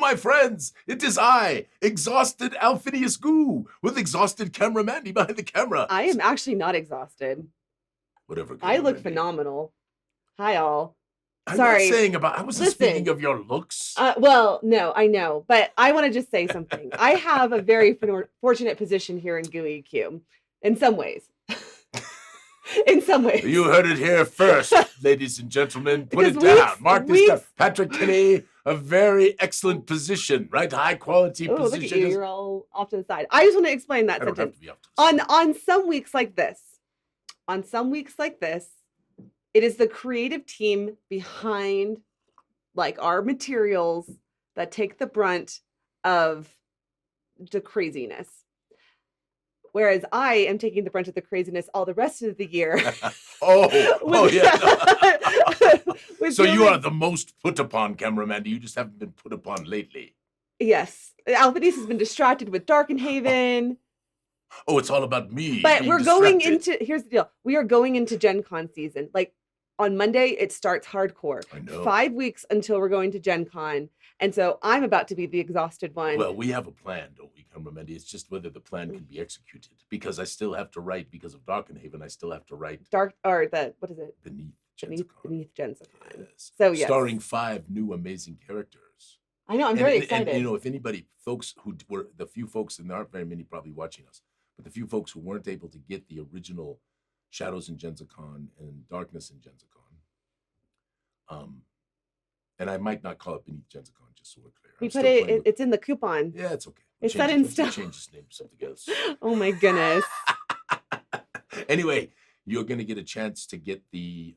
my friends, it is I, exhausted Alphinius Goo, with exhausted cameraman behind the camera. I am actually not exhausted. Whatever. I look phenomenal. Hi, all. I'm Sorry. not saying I wasn't speaking of your looks. Well, no, I know, but I want to just say something. I have a very fortunate position here in Gooey Cube, in some ways. In some ways. You heard it here first, ladies and gentlemen. Put it down. Mark this down. Patrick Kinney, a very excellent position, right? High quality position. Look at you. You're all off to the side. I just want to explain that sentence. Have to be off to the side. On some weeks like this, it is the creative team behind like our materials that take the brunt of the craziness. Whereas I am taking the brunt of the craziness all the rest of the year. Yeah. So you are the most put upon cameraman. You just haven't been put upon lately. Yes. Alphinius has been distracted with Darkenhaven. Oh, it's all about me. But we're going into, here's the deal. We are going into Gen Con season. Like on Monday, it starts hardcore. I know. 5 weeks until we're going to Gen Con. And so I'm about to be the exhausted one. Well, we have a plan, don't we, cameraman? It's just whether the plan can be executed. Because I still have to write, because of Darkenhaven, I still have to write. What is it? Beneath Gensicon. Yes. So, yes. Starring 5 new amazing characters. I know, I'm very excited. And, if anybody, folks who were, the few folks, and there aren't very many probably watching us, but the few folks who weren't able to get the original Shadows in Gensicon and Darkness in Gensicon, and I might not call it Beneath Gensicon, just so we're clear. We put it, it's in the coupon. Yeah, it's okay. It's set in stone. Change this name to something else. Oh my goodness. Anyway, you're going to get a chance to get the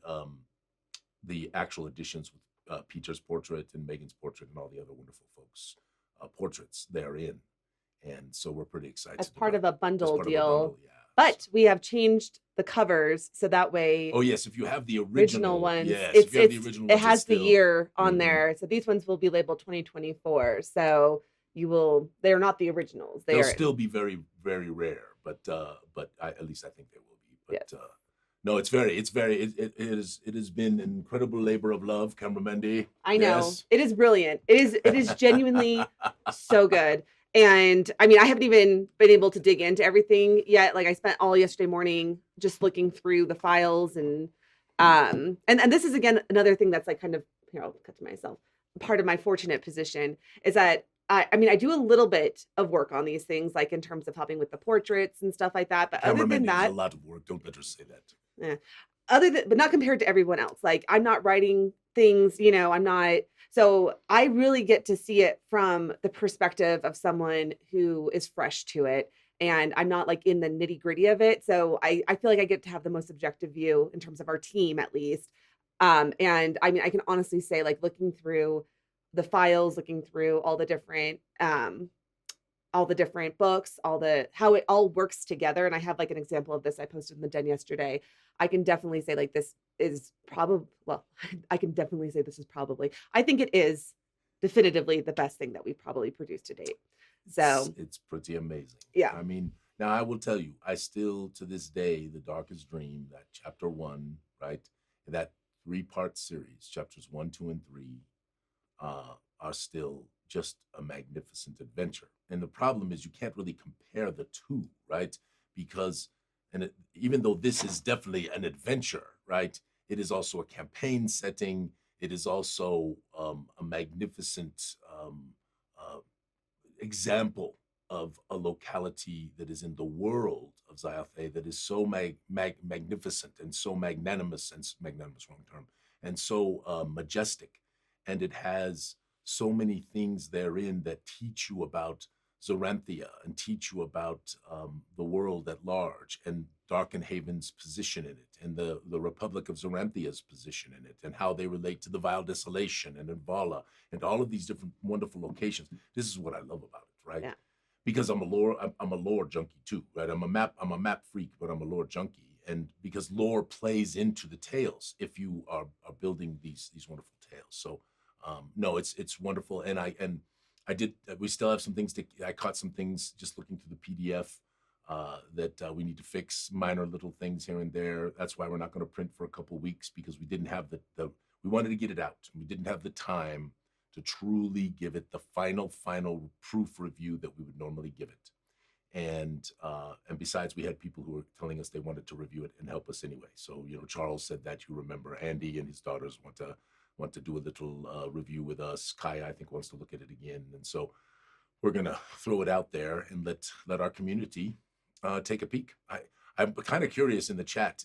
actual editions with Peter's portrait and Megan's portrait and all the other wonderful folks' portraits therein. And so we're pretty excited. As part of a bundle deal. Yeah. But we have changed the covers so that way. Oh yes, if you have the original ones, yes, if you have the original ones, it has the year on there. So these ones will be labeled 2024. So you will. They are not the originals. They'll still be very, very rare. But at least I think they will be. But no, it has been an incredible labor of love, cameraman. I know. Yes. It is brilliant. It is genuinely so good. And I mean, I haven't even been able to dig into everything yet. Like I spent all yesterday morning just looking through the files and this is again another thing that's like kind of, here, I'll cut to myself. Part of my fortunate position is that I do a little bit of work on these things, like in terms of helping with the portraits and stuff like that. But other than that, a lot of work. Don't let her say that. Yeah. But not compared to everyone else. Like I'm not writing things, I'm not. So I really get to see it from the perspective of someone who is fresh to it. And I'm not like in the nitty gritty of it. So I feel like I get to have the most objective view in terms of our team, at least. And I mean, I can honestly say, like, looking through the files, looking through all the different books, how it all works together. And I have like an example of this I posted in the den yesterday. I can definitely say like this is probably, I think it is definitively the best thing that we've probably produced to date. So it's pretty amazing. Yeah. I mean, now I will tell you, I still to this day, The Darkest Dream, that chapter 1, right? That 3-part series, chapters 1, 2, and 3, are still just a magnificent adventure. And the problem is you can't really compare the two, right? Because even though this is definitely an adventure, right? It is also a campaign setting. It is also a magnificent example of a locality that is in the world of Zyathé that is so magnificent and so magnanimous, wrong term, and so majestic. And it has so many things therein that teach you about Zoranthia and teach you about the world at large and Darkenhaven's position in it and the Republic of Zoranthia's position in it and how they relate to the Vile Desolation and Invala and all of these different wonderful locations. This is what I love about it, right? Yeah. Because I'm a lore junkie too, right? I'm a map freak, but I'm a lore junkie. And because lore plays into the tales if you are building these wonderful tales. So no, it's wonderful. And we still have some things I caught some things just looking through the PDF that we need to fix, minor little things here and there. That's why we're not going to print for a couple of weeks, because we didn't have we wanted to get it out. We didn't have the time to truly give it the final proof review that we would normally give it. And besides, we had people who were telling us they wanted to review it and help us anyway. So, you know, Charles said that, you remember, Andy and his daughters want to do a little review with us. Kaya, I think, wants to look at it again. And so we're going to throw it out there and let our community take a peek. I'm kind of curious in the chat.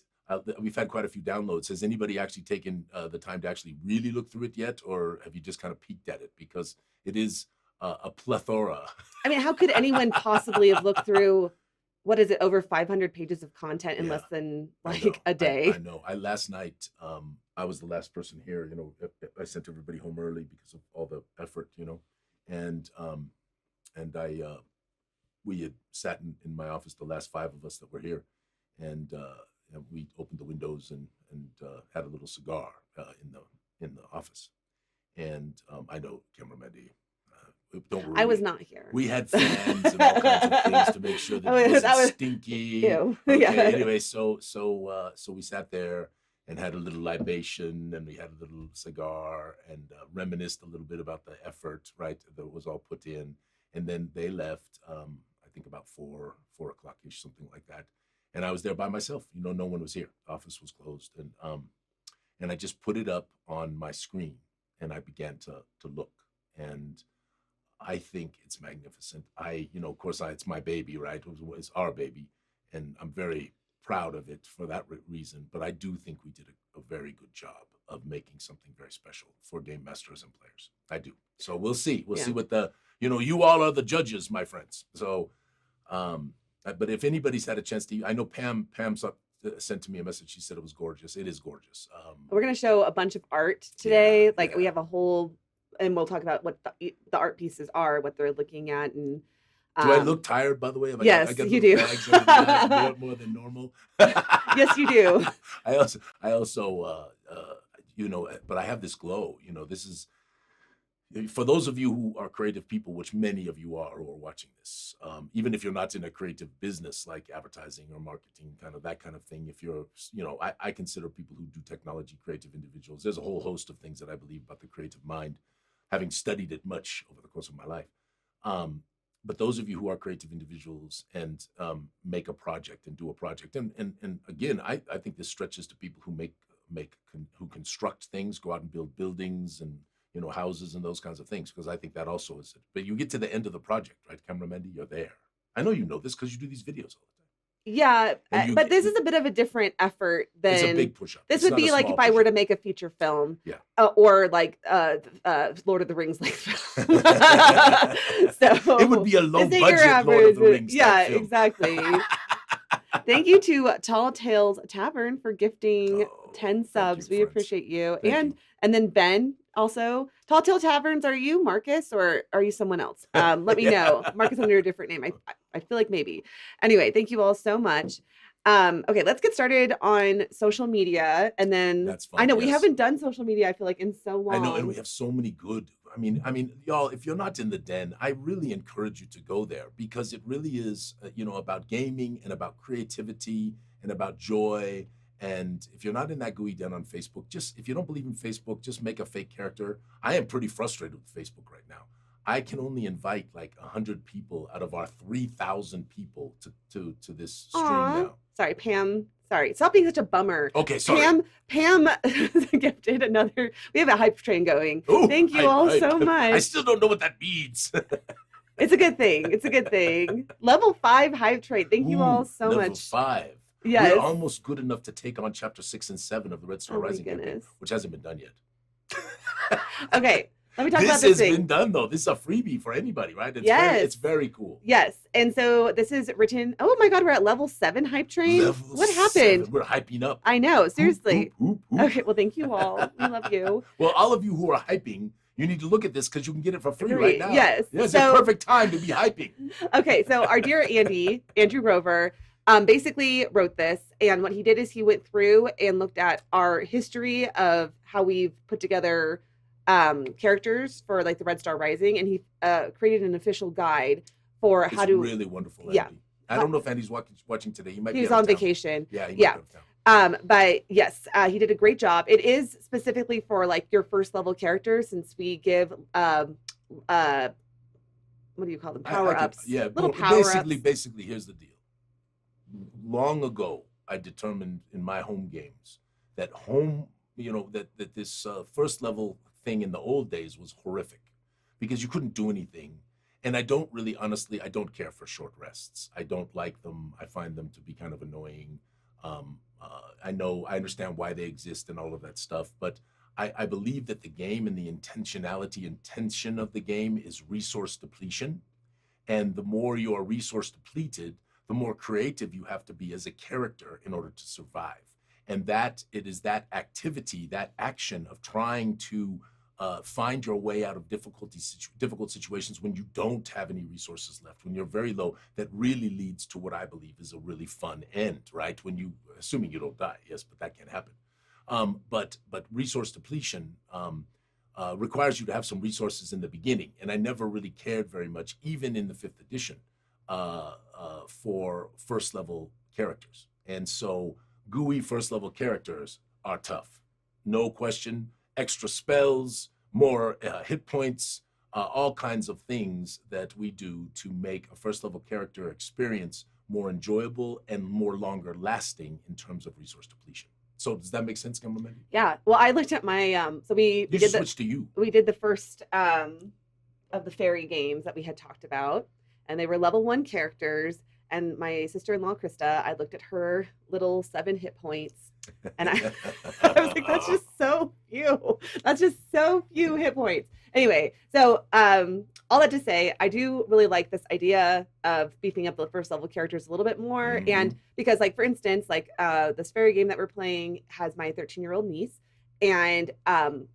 We've had quite a few downloads. Has anybody actually taken the time to actually really look through it yet? Or have you just kind of peeked at it? Because it is a plethora. I mean, how could anyone possibly have looked through, what is it, over 500 pages of content in less than like a day? I know. Last night, I was the last person here. You know, I sent everybody home early because of all the effort, you know, and we had sat in my office, the last 5 of us that were here, and we opened the windows and had a little cigar in the office. And I know, cameraman, don't worry. I was not here. We had fans and all kinds of things to make sure that it wasn't stinky. Ew. Okay, Yeah. anyway, so we sat there and had a little libation, and we had a little cigar and reminisced a little bit about the effort, right, that was all put in. And then they left, I think about 4 o'clock-ish, something like that. And I was there by myself. You know, no one was here. The office was closed. And I just put it up on my screen, and I began to look. And I think it's magnificent. You know, of course, it's my baby, right? It's our baby. And I'm very proud of it for that reason. But I do think we did a very good job of making something very special for game masters and players. I do. So we'll see. We'll see what you all are the judges, my friends. So, but if anybody's had a chance to, I know Pam sent to me a message. She said it was gorgeous. It is gorgeous. We're going to show a bunch of art today. We have a whole, and we'll talk about what the art pieces are, what they're looking at. And do I look tired, by the way? Yes, you do. More than normal. Yes, you do. I also, you know, but I have this glow. You know, this is, for those of you who are creative people, which many of you are who are watching this, even if you're not in a creative business like advertising or marketing, kind of that kind of thing, if you're, you know, I consider people who do technology creative individuals. There's a whole host of things that I believe about the creative mind, having studied it much over the course of my life. But those of you who are creative individuals and make a project and do a project, and again, I think this stretches to people who who construct things, go out and build buildings and, you know, houses and those kinds of things, because I think that also is it. But you get to the end of the project, right, cameraman? You're there. I know you know this because you do these videos all the time. Yeah, but this is a bit of a different effort than it's a big push-up. This would be like if I were to make a feature film, or like Lord of the Rings like film. So it would be a low-budget Lord of the Rings. Yeah, film. Exactly. Thank you to Tall Tales Tavern for gifting 10 subs. We appreciate you. And then Ben also. Tall Tale Taverns, are you Marcus or are you someone else? Let me know. Marcus under a different name. I feel like maybe. Anyway, thank you all so much. Okay, let's get started on social media. And then that's fun, I know we haven't done social media, I feel like, in so long. I know, and we have so many good. I mean, y'all, if you're not in the den, I really encourage you to go there, because it really is, you know, about gaming and about creativity and about joy. And if you're not in that Gooey Den on Facebook, if you don't believe in Facebook, just make a fake character. I am pretty frustrated with Facebook right now. I can only invite like 100 people out of our 3,000 people to this stream now. Sorry, Pam. Sorry, stop being such a bummer. Okay, sorry. Pam gifted another. We have a hype train going. Ooh, thank you all so much. I still don't know what that means. It's a good thing. It's a good thing. Level 5 hype train. Thank you all so much. Level 5. Yes. We're almost good enough to take on chapter 6 and 7 of the Red Star Rising campaign, which hasn't been done yet. Okay. Let me talk this about this thing. This has been done, though. This is a freebie for anybody, right? It's very cool. Yes. And so this is written. Oh, my God. We're at level 7 hype train. What happened? 7. We're hyping up. I know. Seriously. Oop. Okay. Well, thank you all. We love you. Well, all of you who are hyping, you need to look at this because you can get it for free right now. Yes. It's a perfect time to be hyping. Okay. So our dear Andrew Rover, basically wrote this. And what he did is he went through and looked at our history of how we've put together characters for like the Red Star Rising, and he created an official guide for how to. Really wonderful. Andy. I don't know if Andy's watching today. He might. He was on vacation. Yeah. But yes, he did a great job. It is specifically for like your first level characters, since we give uh what do you call them? Power ups. Yeah, Little power ups. basically, here's the deal. Long ago, I determined in my home games that that this first level thing in the old days was horrific because you couldn't do anything. And I don't really, honestly, I don't care for short rests. I don't like them. I find them to be kind of annoying. I understand why they exist and all of that stuff, but I believe that the game and the intention of the game is resource depletion. And the more you are resource depleted, the more creative you have to be as a character in order to survive. And that it is that activity, that action of trying to find your way out of difficult situations when you don't have any resources left, when you're very low, that really leads to what I believe is a really fun end, right? When you, assuming you don't die, yes, but that can't happen. But resource depletion requires you to have some resources in the beginning, and I never really cared very much, even in the 5th edition, for first level characters. And so gooey first level characters are tough, no question. Extra spells, more hit points, all kinds of things that we do to make a first level character experience more enjoyable and more longer lasting in terms of resource depletion. So does that make sense, Kimberly? Yeah. Well, I looked at my so we did switched to you. We did the first of the fairy games that we had talked about, and they were level 1 characters. And my sister-in-law Krista, I looked at her little 7 hit points, and I was like, that's just so few. That's just so few hit points. Anyway, so all that to say, I do really like this idea of beefing up the first level characters a little bit more. Mm-hmm. And because, like, for instance, like this fairy game that we're playing has my 13-year-old niece. And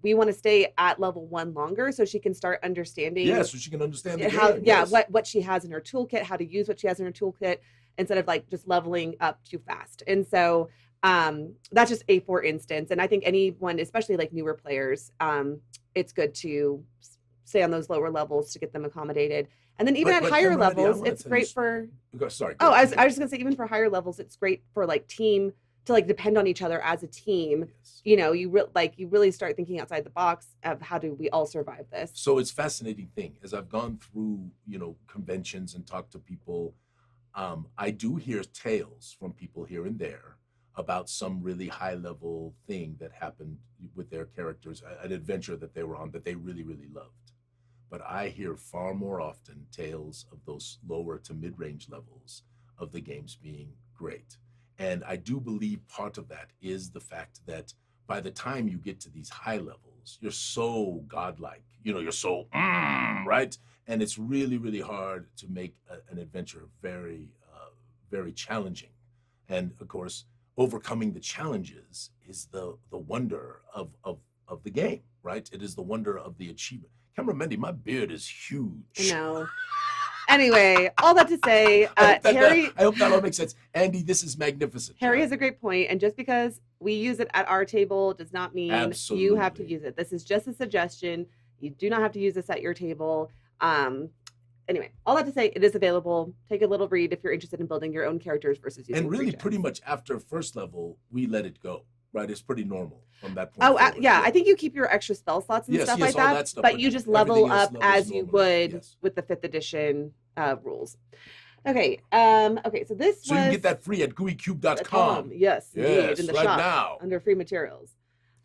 we want to stay at level 1 longer so she can start understanding. Yeah, so she can understand the how, game. Yeah, yes. what she has in her toolkit, how to use what she has in her toolkit, instead of like just leveling up too fast. And so that's just a for instance. And I think anyone, especially like newer players, it's good to stay on those lower levels to get them accommodated. And then even at higher levels, it's great for. Sorry. Oh, I was just gonna say, even for higher levels, it's great for like team. To like depend on each other as a team. Yes. You know, you really start thinking outside the box of how do we all survive this. So it's a fascinating thing. As I've gone through, conventions and talked to people, I do hear tales from people here and there about some really high level thing that happened with their characters, an adventure that they were on that they really, really loved. But I hear far more often tales of those lower to mid-range levels of the games being great. And I do believe part of that is the fact that by the time you get to these high levels, you're so godlike, you're so, right? And it's really, really hard to make an adventure very, very challenging. And of course, overcoming the challenges is the wonder of the game, right? It is the wonder of the achievement. Camera Mendy, my beard is huge. No. Anyway, all that to say, Harry. I hope that all makes sense. Andy, this is magnificent. Harry has a great point, and just because we use it at our table does not mean Absolutely. You have to use it. This is just a suggestion. You do not have to use this at your table. Anyway, all that to say, it is available. Take a little read if you're interested in building your own characters versus using. And really, pretty much after first level, we let it go. Right, it's pretty normal from that point. Oh, yeah. I think you keep your extra spell slots and stuff like that, but you just level up as you would with the 5th edition rules. Okay. So this you can get that free at gooeycube.com. Yes, indeed, in the right shop now under free materials.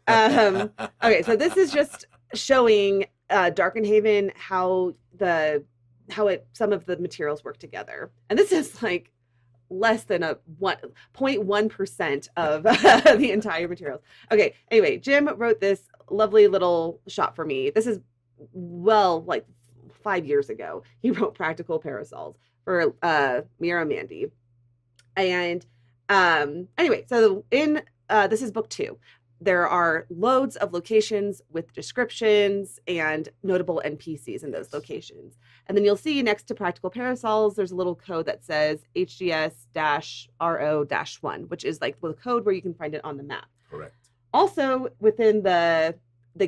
Okay, so this is just showing Darkenhaven how some of the materials work together, and this is like less than 0.1% of the entire materials. Okay, anyway, Jim wrote this lovely little shot for me. This is like 5 years ago. He wrote Practical Parasols for Mira Mandy. And anyway, so in this is book 2. There are loads of locations with descriptions and notable NPCs in those locations. And then you'll see next to Practical Parasols, there's a little code that says HGS-RO-1, which is like the code where you can find it on the map. Correct. Also, within the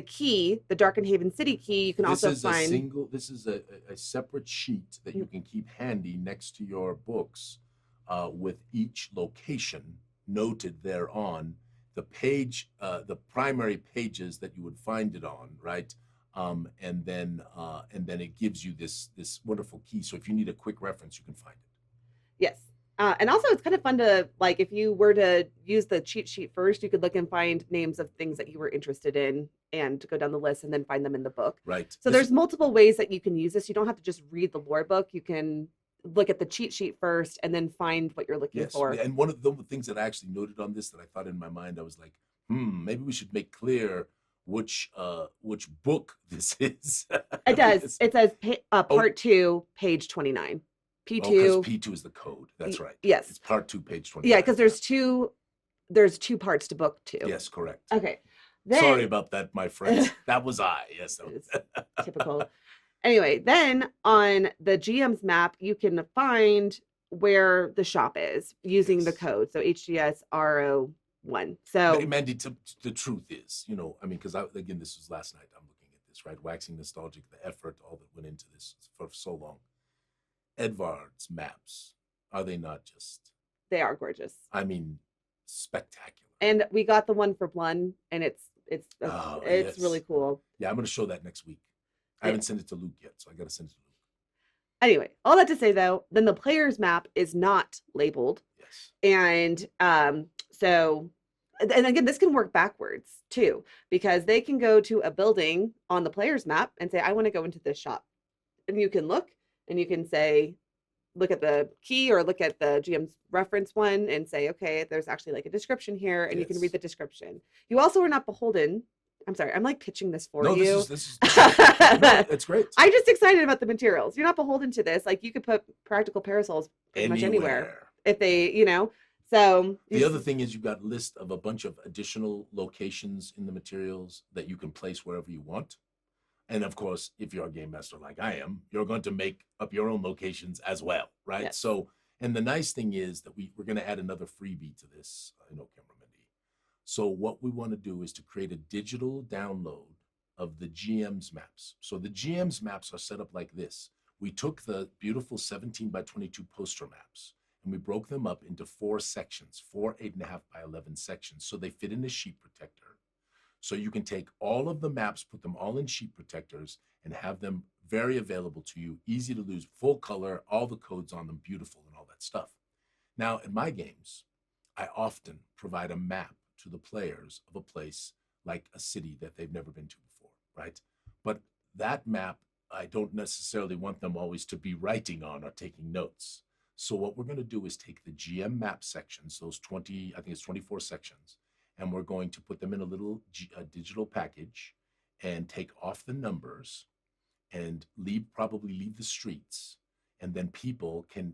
key, the Darkenhaven City key, you can also find... This is a separate sheet that you can keep handy next to your books with each location noted thereon the page, the primary pages that you would find it on, right? And then it gives you this wonderful key. So if you need a quick reference, you can find it. Yes. And also it's kind of fun to, like, if you were to use the cheat sheet first, you could look and find names of things that you were interested in and go down the list and then find them in the book. Right. So there's multiple ways that you can use this. You don't have to just read the lore book. You can look at the cheat sheet first and then find what you're looking for. And one of the things that I actually noted on this that I thought in my mind, I was like, maybe we should make clear which book this is. It does. It says part 2, page 29. P2. Because P2 is the code. That's right. Yes. It's part 2, page 29. Yeah, because there's two parts to book 2. Yes, correct. Okay. Sorry about that, my friend. That was I. Yes. Typical. Anyway, then on the GM's map, you can find where the shop is using the code. So HGS RO1. So Mandy, the truth is, I mean, because again, this was last night. I'm looking at this, right? Waxing nostalgic, the effort, all that went into this for so long. Edvard's maps, are they not just? They are gorgeous. I mean, spectacular. And we got the one for Blun, and it's really cool. Yeah, I'm going to show that next week. I haven't sent it to Luke yet, so I got to send it to Luke. Anyway, all that to say, though, then the player's map is not labeled. Yes. And and again, this can work backwards too, because they can go to a building on the player's map and say, I want to go into this shop. And you can look and you can say, look at the key or look at the GM's reference one and say, okay, there's actually like a description here, and you can read the description. You also are not beholden. I'm sorry, I'm like pitching this for you. This is no, it's great. I'm just excited about the materials. You're not beholden to this. Like, you could put practical parasols pretty much anywhere if they, So the other thing is you've got a list of a bunch of additional locations in the materials that you can place wherever you want. And of course, if you're a game master like I am, you're going to make up your own locations as well, right? Yes. So, and the nice thing is that we're going to add another freebie to this. I know, Cameraman D. So what we want to do is to create a digital download of the GM's maps. So the GM's maps are set up like this. We took the beautiful 17 by 22 poster maps and we broke them up into 4 sections, 4 8.5 by 11 sections. So they fit in a sheet protector. So you can take all of the maps, put them all in sheet protectors, and have them very available to you, easy to use, full color, all the codes on them, beautiful, and all that stuff. Now, in my games, I often provide a map to the players of a place like a city that they've never been to before, right? But that map, I don't necessarily want them always to be writing on or taking notes. So what we're going to do is take the GM map sections, those 20, I think it's 24 sections, and we're going to put them in a little digital package and take off the numbers and probably leave the streets. And then people can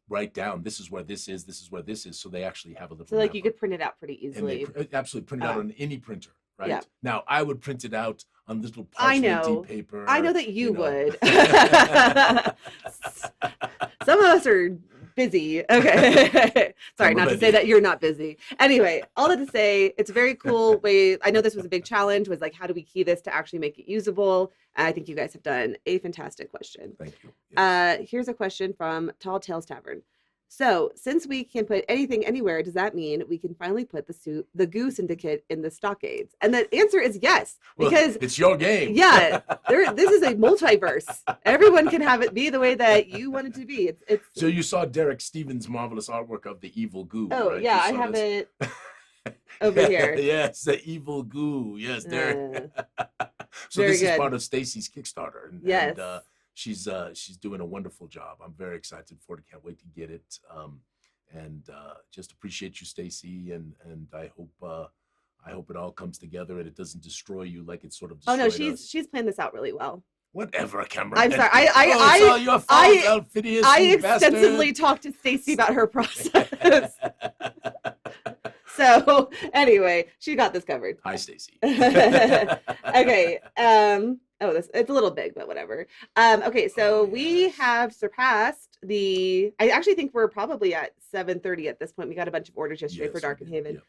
write down, this is where this is, this is where this is. So they actually have a little. So like you could print it out pretty easily. Absolutely print it out on any printer, right? Yeah. Now I would print it out on little parchment paper. I know that you would. Some of us are busy. Okay. Sorry, not to say that you're not busy. Anyway, all that to say, it's a very cool way. I know this was a big challenge, was like, how do we key this to actually make it usable? And I think you guys have done a fantastic question. Thank you. Yes. Here's a question from Tall Tales Tavern. So, since we can put anything anywhere, does that mean we can finally put the Goo Syndicate in the stockades? And the answer is yes, because it's your game. Yeah, this is a multiverse. Everyone can have it be the way that you want it to be. It's. So you saw Derek Stevens' marvelous artwork of the evil Goo. Oh right? Yeah, I have it over here. Yes, the evil Goo. Yes, Derek. So Very this good. is part of Stacy's Kickstarter, and, yes. And, she's doing a wonderful job. I'm very excited for it. Can't wait to get it. And just appreciate you, Stacy, and I hope it all comes together and it doesn't destroy you like it sort of destroyed us. She's planned this out really well. Whatever, Cameron. I'm sorry. It's all your fault, Alphinius, I extensively talked to Stacy about her process. So anyway, she got this covered. Hi, Stacy. Okay. It's a little big, but whatever. Okay, so we have surpassed I actually think we're probably at 7:30 at this point. We got a bunch of orders yesterday for Darkenhaven. Yeah.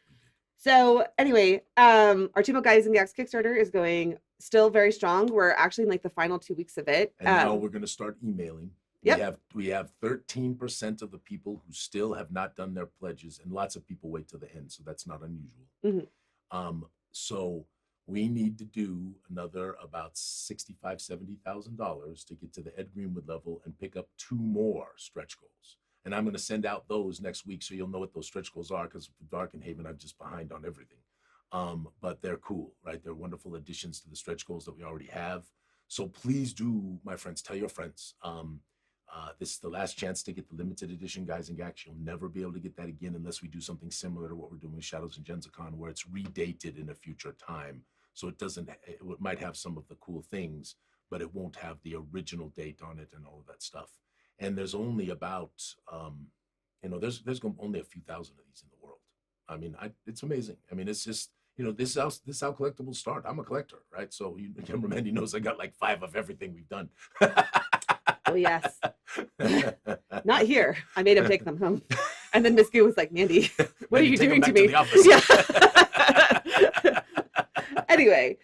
So anyway, our Team of Guys and Gags Kickstarter is going still very strong. We're actually in like the final 2 weeks of it. And now we're going to start emailing. Yep. We have 13% of the people who still have not done their pledges, and lots of people wait to the end, so that's not unusual. So we need to do another about $65,000-$70,000 to get to the Ed Greenwood level and pick up 2 more stretch goals. And I'm going to send out those next week, so you'll know what those stretch goals are, because for Darkenhaven, I'm just behind on everything. But they're cool, right? They're wonderful additions to the stretch goals that we already have. So please do, my friends, tell your friends. This is the last chance to get the limited edition Guys and Gax. You'll never be able to get that again unless we do something similar to what we're doing with Shadows and Genzicon, where it's redated in a future time. So it might have some of the cool things, but it won't have the original date on it and all of that stuff. And there's only about, there's only a few thousand of these in the world. I mean, it's amazing. I mean, it's just, this is how collectibles start. I'm a collector, right? So Mandy knows I got like 5 of everything we've done. Oh, yes. Not here. I made him take them home. And then Miss Goo was like, Mandy, what are you doing to me? Yeah. Anyway,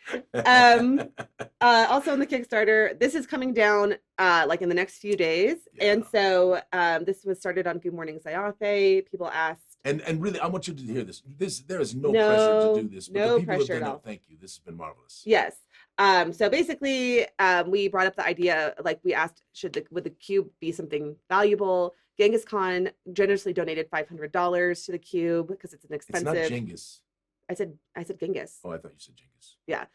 also on the Kickstarter, this is coming down like in the next few days. Yeah. And so this was started on Goo Morning Zyathé. People asked. And really, I want you to hear this. There is no pressure to do this. But no the people pressure have at done all. Thank you. This has been marvelous. Yes. So basically, we brought up the idea, like we asked, would the cube be something valuable? Genghis Khan generously donated $500 to the cube because it's an expensive. It's not Genghis. I said Genghis. Oh, I thought you said Genghis. Yeah.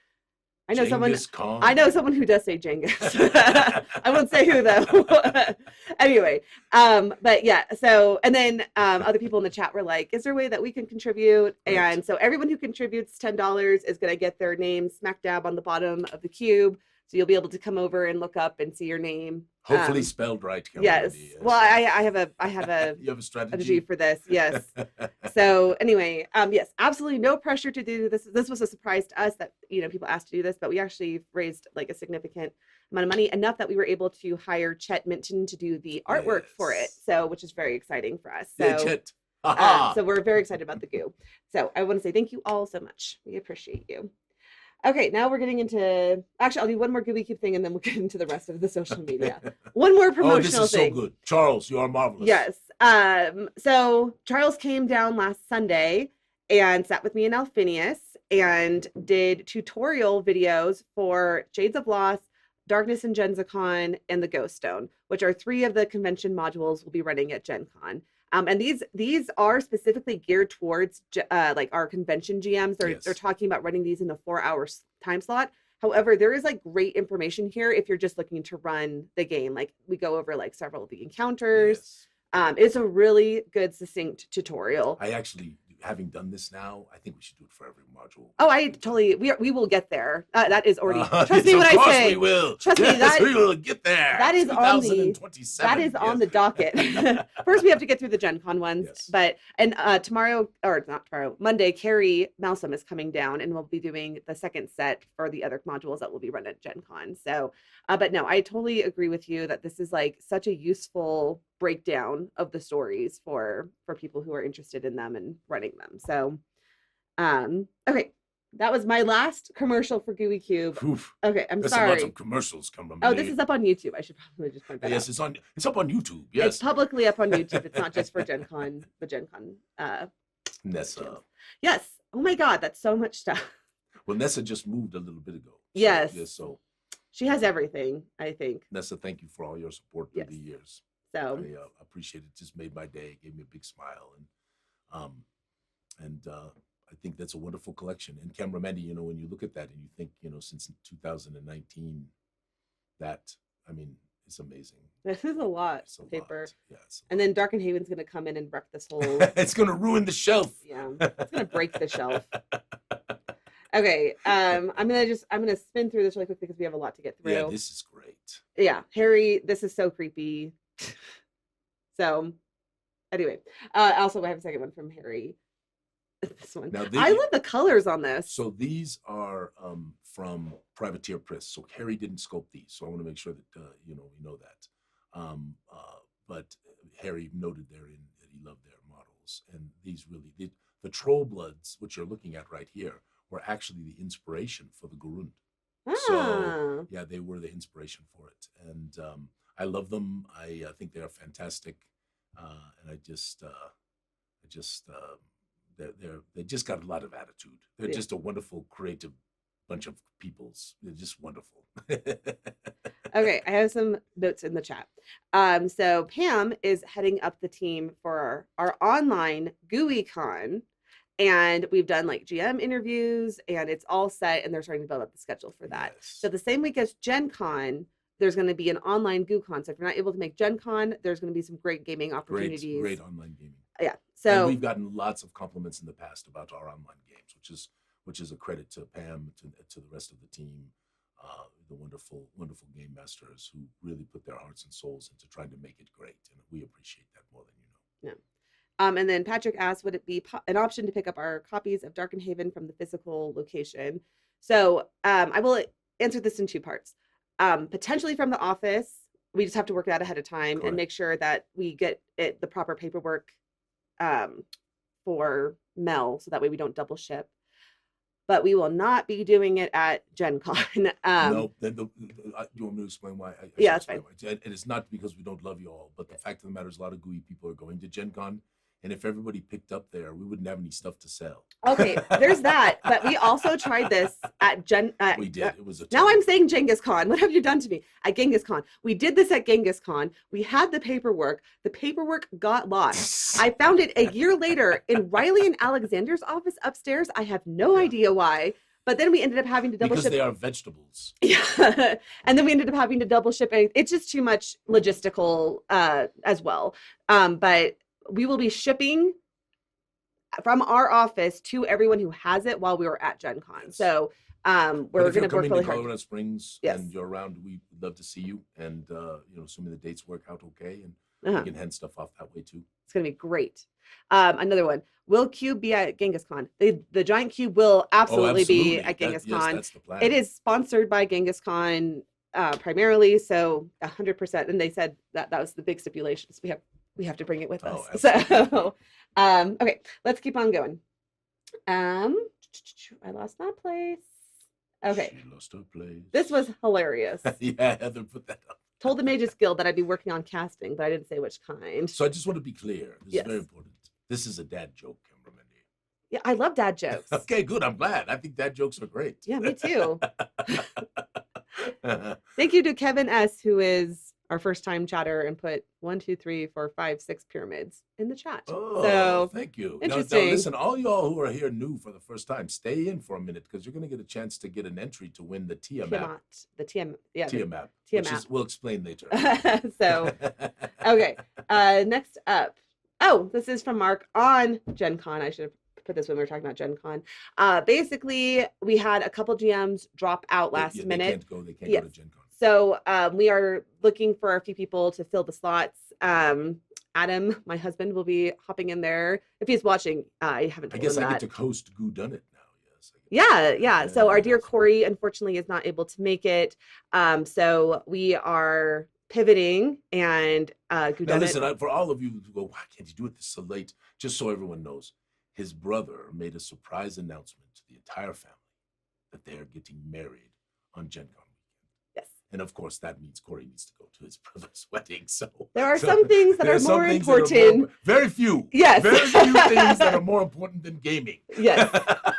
I know Genghis Khan. I know someone who does say Genghis. I won't say who though. Anyway, but yeah, so and then other people in the chat were like, is there a way that we can contribute? Right. And so everyone who contributes $10 is going to get their name smack dab on the bottom of the cube. So you'll be able to come over and look up and see your name. Hopefully spelled right. Yes. Well, I have a you have a strategy for this. Yes. So anyway, yes, absolutely no pressure to do this. This was a surprise to us that people asked to do this, but we actually raised like a significant amount of money, enough that we were able to hire Chet Minton to do the artwork for it. So which is very exciting for us. So, yeah, Chet. So we're very excited about the Goo. So I want to say thank you all so much. We appreciate you. Okay, now we're getting into, actually, I'll do one more Gooey Cube thing and then we'll get into the rest of the social media. One more promotional thing. Oh, this is so good. Charles, you are marvelous. Yes. So Charles came down last Sunday and sat with me and Alphinius and did tutorial videos for Shades of Loss, Darkness and Genzicon, and the Ghost Stone, which are 3 of the convention modules we'll be running at Gen Con. And these are specifically geared towards like our convention GMs. They're talking about running these in a 4-hour time slot. However, there is like great information here if you're just looking to run the game. Like we go over like several of the encounters. It's a really good, succinct tutorial. I actually, having done this now, I think we should do it for every module. Oh, we will get there. That is already, trust me when I say. We will. Trust me, we will get there. That is on the docket. First, we have to get through the Gen Con ones. Yes. But, and Monday, Carrie Malsum is coming down and we'll be doing the second set for the other modules that will be run at Gen Con. So, but no, I totally agree with you that this is like such a useful breakdown of the stories for people who are interested in them and running them. So okay, that was my last commercial for Gooey Cube. Oof. Okay, I'm There's sorry. Lots of commercials coming. Oh, this is up on YouTube. I should probably just point that out. Yes, it's up on YouTube. Yes, it's publicly up on YouTube. It's not just for Gen Con, the Gen Con Nessa. Yes. Oh my God, that's so much stuff. Well, Nessa just moved a little bit ago. Yes. So she has everything, I think. Nessa, thank you for all your support through the years. So I appreciate it. Just made my day. Gave me a big smile, and I think that's a wonderful collection. And Camera Mandy, when you look at that and you think, since 2019, that it's amazing. This is a lot of paper. Yeah, and then Darkenhaven's going to come in and wreck this whole. It's going to ruin the shelf. Yeah, it's going to break the shelf. Okay, I'm gonna spin through this really quickly because we have a lot to get through. Yeah, this is great. Yeah, Harry, this is so creepy. So, anyway, also I have a second one from Harry. This one. Now, I love the colors on this. So these are from Privateer Press. So Harry didn't sculpt these, so I want to make sure that we know that. But Harry noted therein that he loved their models, and these really the Troll Bloods, which you're looking at right here, were actually the inspiration for the Gurund. So yeah, they were the inspiration for it, and I love them. I think they are fantastic, and they just got a lot of attitude. They're Yeah. just a wonderful, creative bunch of peoples. They're just wonderful. Okay, I have some notes in the chat. So Pam is heading up the team for our online Gooey Con, and we've done like GM interviews, and it's all set, and they're starting to build up the schedule for that. Yes. So the same week as Gen Con, there's going to be an online Goo Con. So if you're not able to make Gen Con, there's going to be some great gaming opportunities. Great online gaming. Yeah. And So we've gotten lots of compliments in the past about our online games, which is a credit to Pam, to the rest of the team, the wonderful game masters who really put their hearts and souls into trying to make it great, and we appreciate that more than you know. Yeah. And then Patrick asked, would it be an option to pick up our copies of Darkenhaven from the physical location? So I will answer this in two parts. Potentially from the office, we just have to work it out ahead of time. Correct. And make sure that we get the proper paperwork for Mel, so that way we don't double ship. But we will not be doing it at Gen Con. No, then you want me to explain why? Yeah, that's fine. And it's not because we don't love you all, but the fact of the matter is a lot of Gooey people are going to Gen Con. And if everybody picked up there, we wouldn't have any stuff to sell. Okay, there's that. But we also tried this at we did. It was a now I'm saying Genghis Khan. What have you done to me? At Genghis Khan. We did this at Genghis Khan. We had the paperwork. The paperwork got lost. I found it a year later in Riley and Alexander's office upstairs. I have no idea why. But then we ended up having to double ship. Because they are vegetables. Yeah. And then we ended up having to double ship. It's just too much logistical as well. But we will be shipping from our office to everyone who has it while we were at Gen Con. Yes. So we're going to work really hard. Colorado Springs, yes, and you're around, we'd love to see you. And assuming the dates work out okay, and we can hand stuff off that way too. It's going to be great. Another one. Will Cube be at Genghis Khan? The giant cube will absolutely be at Genghis Khan. Yes, that's the plan. It is sponsored by Genghis Khan primarily, so 100%. And they said that was the big stipulations. We have to bring it with us. So, okay, let's keep on going. I lost my place. Okay. She lost her place. This was hilarious. Yeah, Heather put that up. Told the Mages Guild that I'd be working on casting, but I didn't say which kind. So I just want to be clear. This is very important. This is a dad joke, Kimberly. Yeah, I love dad jokes. Okay, good. I'm glad. I think dad jokes are great. Yeah, me too. Thank you to Kevin S., who is our first time chatter, and put 1, 2, 3, 4, 5, 6 pyramids in the chat. Oh, so thank you. Interesting. Now, listen, all y'all who are here new for the first time, stay in for a minute, because you're going to get a chance to get an entry to win the Tiamat. The Tiamat. Tiamat. We'll explain later. So, okay. Next up. Oh, this is from Mark on Gen Con. I should have put this when we were talking about Gen Con. Basically, we had a couple GMs drop out last minute. They can't go to Gen Con. So we are looking for a few people to fill the slots. Adam, my husband, will be hopping in there. If he's watching, I haven't told him that. I get to host Goo Done It now, yes. Yeah. So our dear Corey, unfortunately, is not able to make it. So we are pivoting, and Goo Done It. Listen, for all of you who go, why can't you do it this so late? Just so everyone knows, his brother made a surprise announcement to the entire family that they are getting married on Gen Con. And of course, that means Corey needs to go to his brother's wedding. So there are some things that are more important. Very few. Yes. Very few things that are more important than gaming. Yes.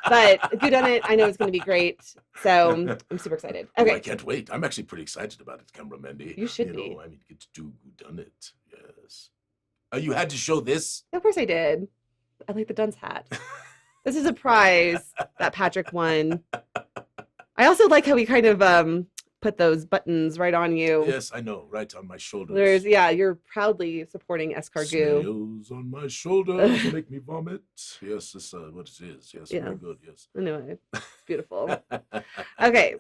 But Goo Done It, I know it's going to be great. So I'm super excited. Okay. Oh, I can't wait. I'm actually pretty excited about it, Camera Mandy. You should be. I mean, get to do Goo Done It. Yes. Oh, you had to show this? Of course I did. I like the Dunce hat. This is a prize that Patrick won. I also like how he kind of put those buttons right on you. Yes, I know, right on my shoulders. You're proudly supporting Escar Goo. Snails on my shoulders make me vomit. Yes, that's what it is. Yes, very good. Yes. Anyway, it's beautiful. Okay.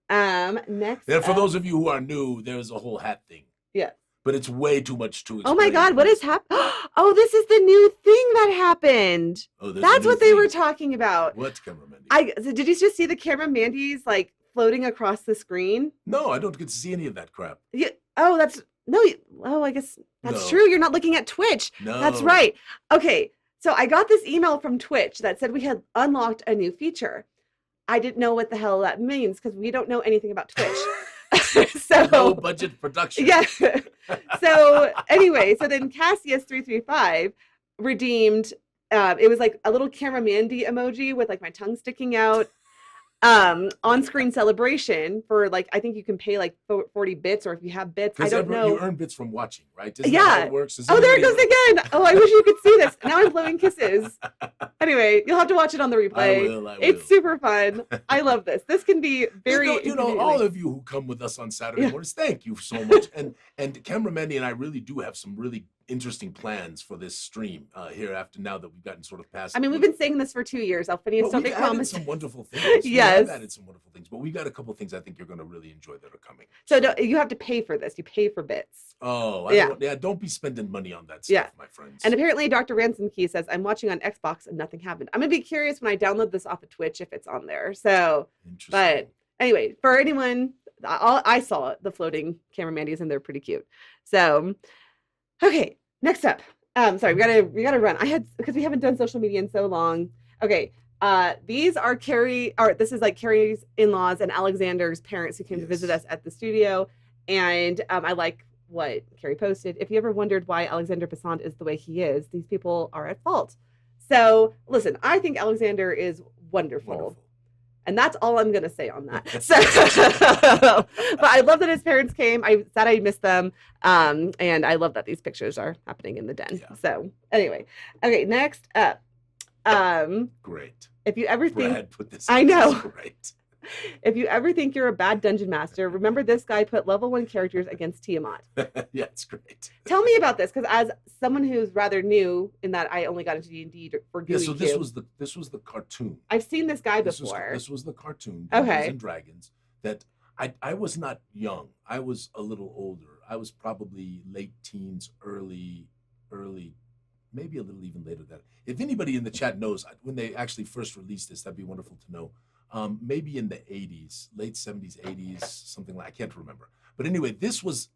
Next. And for those of you who are new, there's a whole hat thing. Yeah. But it's way too much to explain. Oh my God, what is happening? Oh, this is the new thing that happened. Oh, that's what they were talking about. What, Camera Mandy? Did you just see the Camera Mandy's like floating across the screen? No, I don't get to see any of that crap. Yeah. Oh, I guess that's true. You're not looking at Twitch. No. That's right. Okay. So I got this email from Twitch that said we had unlocked a new feature. I didn't know what the hell that means because we don't know anything about Twitch. So low budget production. Yeah. So anyway, so then Cassius 335 redeemed. It was like a little cameramandy emoji with like my tongue sticking out. On-screen celebration for like, I think you can pay like 40 bits, or if you have bits, I don't know. You earn bits from watching, right? Isn't that how it works? Oh, there it goes again. Oh, I wish you could see this. Now I'm blowing kisses. Anyway, you'll have to watch it on the replay. I will. It's super fun. I love this. This can be very, all of you who come with us on Saturday mornings, thank you so much. And Camera Mandy and I really do have some really interesting plans for this stream hereafter, now that we've gotten sort of past. I mean, we've been saying this for 2 years. Alphinius, don't make promises. Some wonderful things. Yes. We've added some wonderful things, but we got a couple things I think you're going to really enjoy that are coming. So you have to pay for this. You pay for bits. Oh, don't be spending money on that stuff, my friends. And apparently Dr. Ransom Key says, I'm watching on Xbox and nothing happened. I'm going to be curious when I download this off of Twitch if it's on there. So, but anyway, for anyone, I saw the floating camera mandies and they're pretty cute. So, okay, next up. Sorry, we gotta run. Because we haven't done social media in so long. Okay. These are this is like Carrie's in-laws and Alexander's parents who came to visit us at the studio. And I like what Carrie posted. If you ever wondered why Alexander Besant is the way he is, these people are at fault. So listen, I think Alexander is wonderful. And that's all I'm going to say on that. So, but I love that his parents came. I said I missed them. And I love that these pictures are happening in the den. Yeah. So anyway, okay, next up. Great. If you ever think, Brad put this, I know. Great. If you ever think you're a bad dungeon master, remember this guy put level 1 characters against Tiamat. Yeah, it's great. Tell me about this, because as someone who's rather new in that I only got into D&D for Gooey Cube. Yeah, so this was the cartoon. I've seen this guy before. This was the cartoon. Okay. And Dragons. That I was not young. I was a little older. I was probably late teens, early, maybe a little even later than that. If anybody in the chat knows when they actually first released this, that'd be wonderful to know. Maybe in the 80s, late 70s, 80s, something like, I can't remember. But anyway, this was,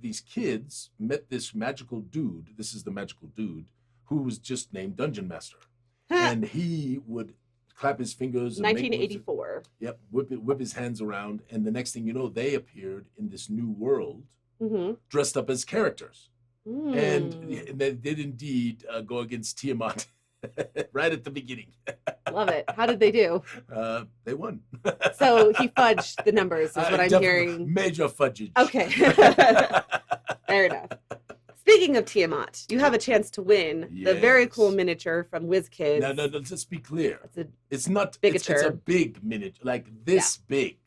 these kids met this magical dude. This is the magical dude who was just named Dungeon Master. And he would clap his fingers. 1984. Yep, whip his hands around. And the next thing you know, they appeared in this new world, dressed up as characters. And they did indeed go against Tiamat right at the beginning. Love it. How did they do? They won. So he fudged the numbers is what I'm hearing. Major fudgage. Okay. Fair enough. Speaking of Tiamat, you have a chance to win the very cool miniature from WizKids. No, let's be clear. It's a big miniature, like this big.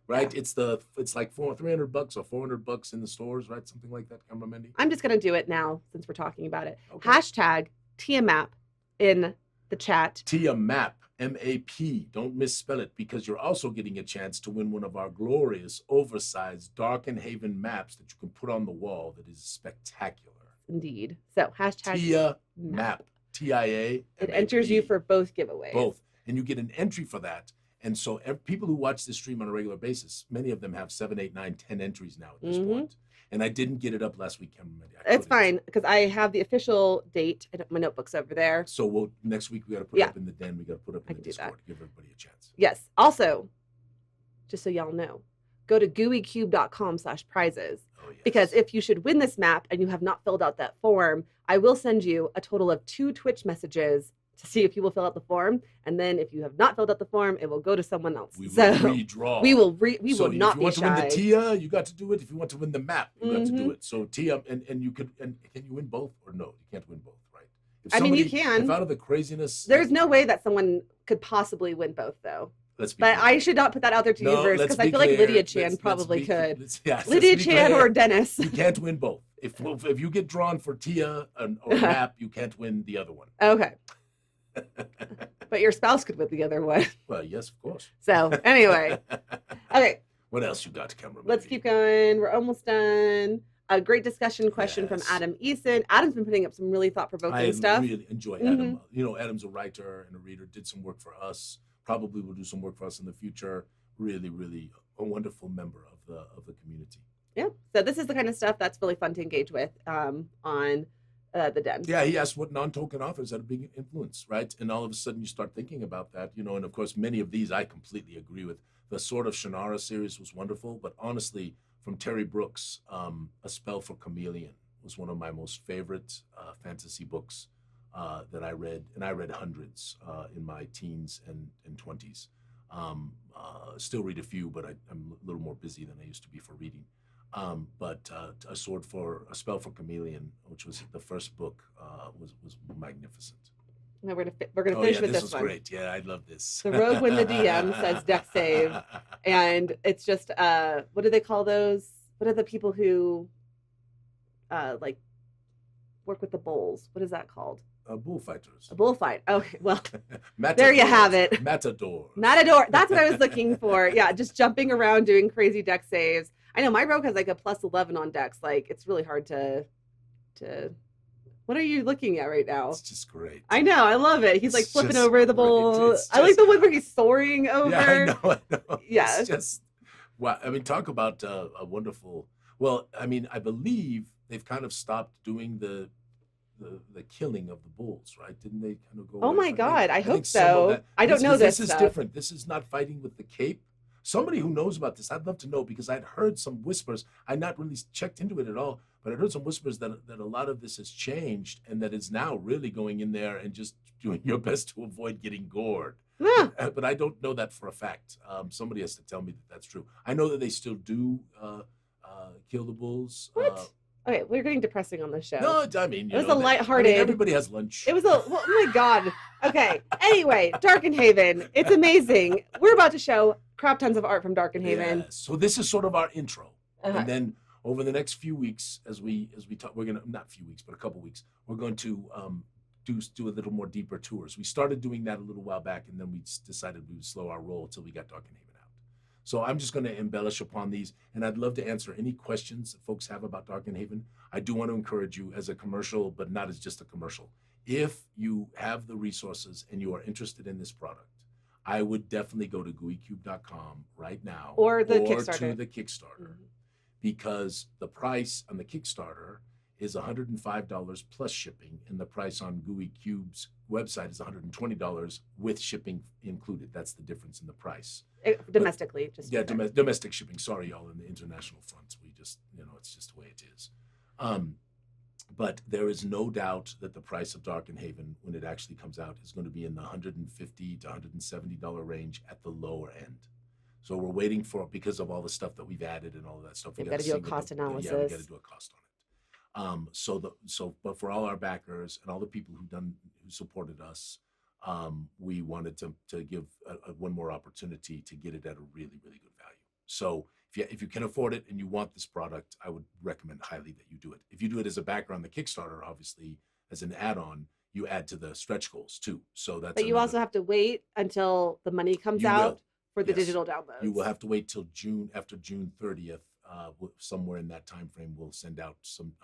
Right, yeah. It's like $300 or $400 in the stores, right? Something like that, Camera Mandy. I'm just gonna do it now since we're talking about it. Okay. Hashtag Tiamap in the chat. Tiamap, M-A-P. Don't misspell it, because you're also getting a chance to win one of our glorious, oversized Darkenhaven maps that you can put on the wall. That is spectacular. Indeed. So hashtag Tiamap, T-I-A. It enters you for both giveaways. Both, and you get an entry for that. And so people who watch this stream on a regular basis, many of them have 7, 8, 9, 10 entries now at this point. And I didn't get it up last week. It's fine, because I have the official date. My notebook's over there. So next week we got to put it up in the den. We got to put it up in the Discord. Give everybody a chance. Yes. Also, just so y'all know, go to gooeycube.com/prizes. Oh, yes. Because if you should win this map and you have not filled out that form, I will send you a total of 2 Twitch messages to see if you will fill out the form, and then if you have not filled out the form, it will go to someone else. We will redraw. We will not be shy. If you want to win the Tia, you got to do it. If you want to win the map, you got to do it. So Tia, and can you win both, or no? You can't win both, right? I mean, you can. If out of the craziness, there's no way that someone could possibly win both, though. But clear. I should not put that out there to you first, because I feel like Lydia Chan probably could. Lydia Chan or Dennis. You can't win both. If you get drawn for Tia or map, you can't win the other one. Okay. But your spouse could win the other one. Well, yes, of course. So anyway, okay. What else you got, Camera? Let's keep going. We're almost done. A great discussion question from Adam Eason. Adam's been putting up some really thought-provoking stuff. I really enjoy Adam. You know, Adam's a writer and a reader. Did some work for us. Probably will do some work for us in the future. Really, really a wonderful member of the community. Yeah. So this is the kind of stuff that's really fun to engage with on the den. Yeah, he asked what non-token authors had a big influence, right? And all of a sudden you start thinking about that, you know, and of course many of these I completely agree with. the Sword of Shannara series was wonderful, but honestly, from Terry Brooks, A Spell for Chameleon was one of my most favorite fantasy books that I read, and I read hundreds in my teens and 20s. Still read a few, but I'm a little more busy than I used to be for reading. But A Spell for Chameleon, which was the first book, was magnificent. No, we're gonna finish with this was one. Great. Yeah, I love this. The rogue when the DM says deck save, and it's just what do they call those? What are the people who like work with the bulls? What is that called? Bullfighters. A bullfight. Okay, well, there you have it. Matador. That's what I was looking for. Yeah, just jumping around doing crazy deck saves. I know my rogue has like a +11 on decks. Like it's really hard to. What are you looking at right now? It's just great. I know. I love it. He's like flipping over the bowl. I like the one where he's soaring over. Yeah, I know. Yeah. It's just, well, I mean, talk about a wonderful, well, I mean, I believe they've kind of stopped doing the killing of the bulls, right? Didn't they kind of go? Oh my God. I hope so. I don't know this is stuff. different. This is not fighting with the cape. Somebody who knows about this, I'd love to know, because I'd heard some whispers. I'd not really checked into it at all, but I heard some whispers that a lot of this has changed, and that it's now really going in there and just doing your best to avoid getting gored. Yeah. But I don't know that for a fact. Somebody has to tell me that that's true. I know that they still do kill the bulls. What? Okay, we're getting depressing on this show. No, I mean, it was a lighthearted. I mean, everybody has lunch. It was oh my God. Okay. Anyway, Darkenhaven. It's amazing. We're about to show crap tons of art from Darkenhaven. Yeah. So this is sort of our intro, and then over the next few weeks, as we talk, we're gonna, not few weeks, but a couple weeks, we're going to do a little more deeper tours. We started doing that a little while back, and then we decided we would slow our roll until we got Darkenhaven out. So I'm just going to embellish upon these, and I'd love to answer any questions that folks have about Darkenhaven. I do want to encourage you, as a commercial, but not as just a commercial. If you have the resources and you are interested in this product, I would definitely go to gooeycube.com right now, or to the Kickstarter, because the price on the Kickstarter is $105 plus shipping, and the price on Gooey Cube's website is $120 with shipping included. That's the difference in the price. Domestically, domestic shipping. Sorry, y'all, in the international front, we just, it's just the way it is. But there is no doubt that the price of Darkenhaven, when it actually comes out, is going to be in the $150 to $170 range at the lower end. So we're waiting for it because of all the stuff that we've added and all of that stuff. We've got to do a cost analysis. Yeah, we got to do a cost on it. But for all our backers and all the people who supported us, we wanted to give one more opportunity to get it at a really, really good value. So if you can afford it and you want this product, I would recommend highly that you do it. If you do it as a backer on the Kickstarter, obviously as an add-on, you add to the stretch goals too. So that's. But you also have to wait until the money comes out for the digital downloads. You will have to wait till June, after June 30th. Somewhere in that time frame, we'll send out some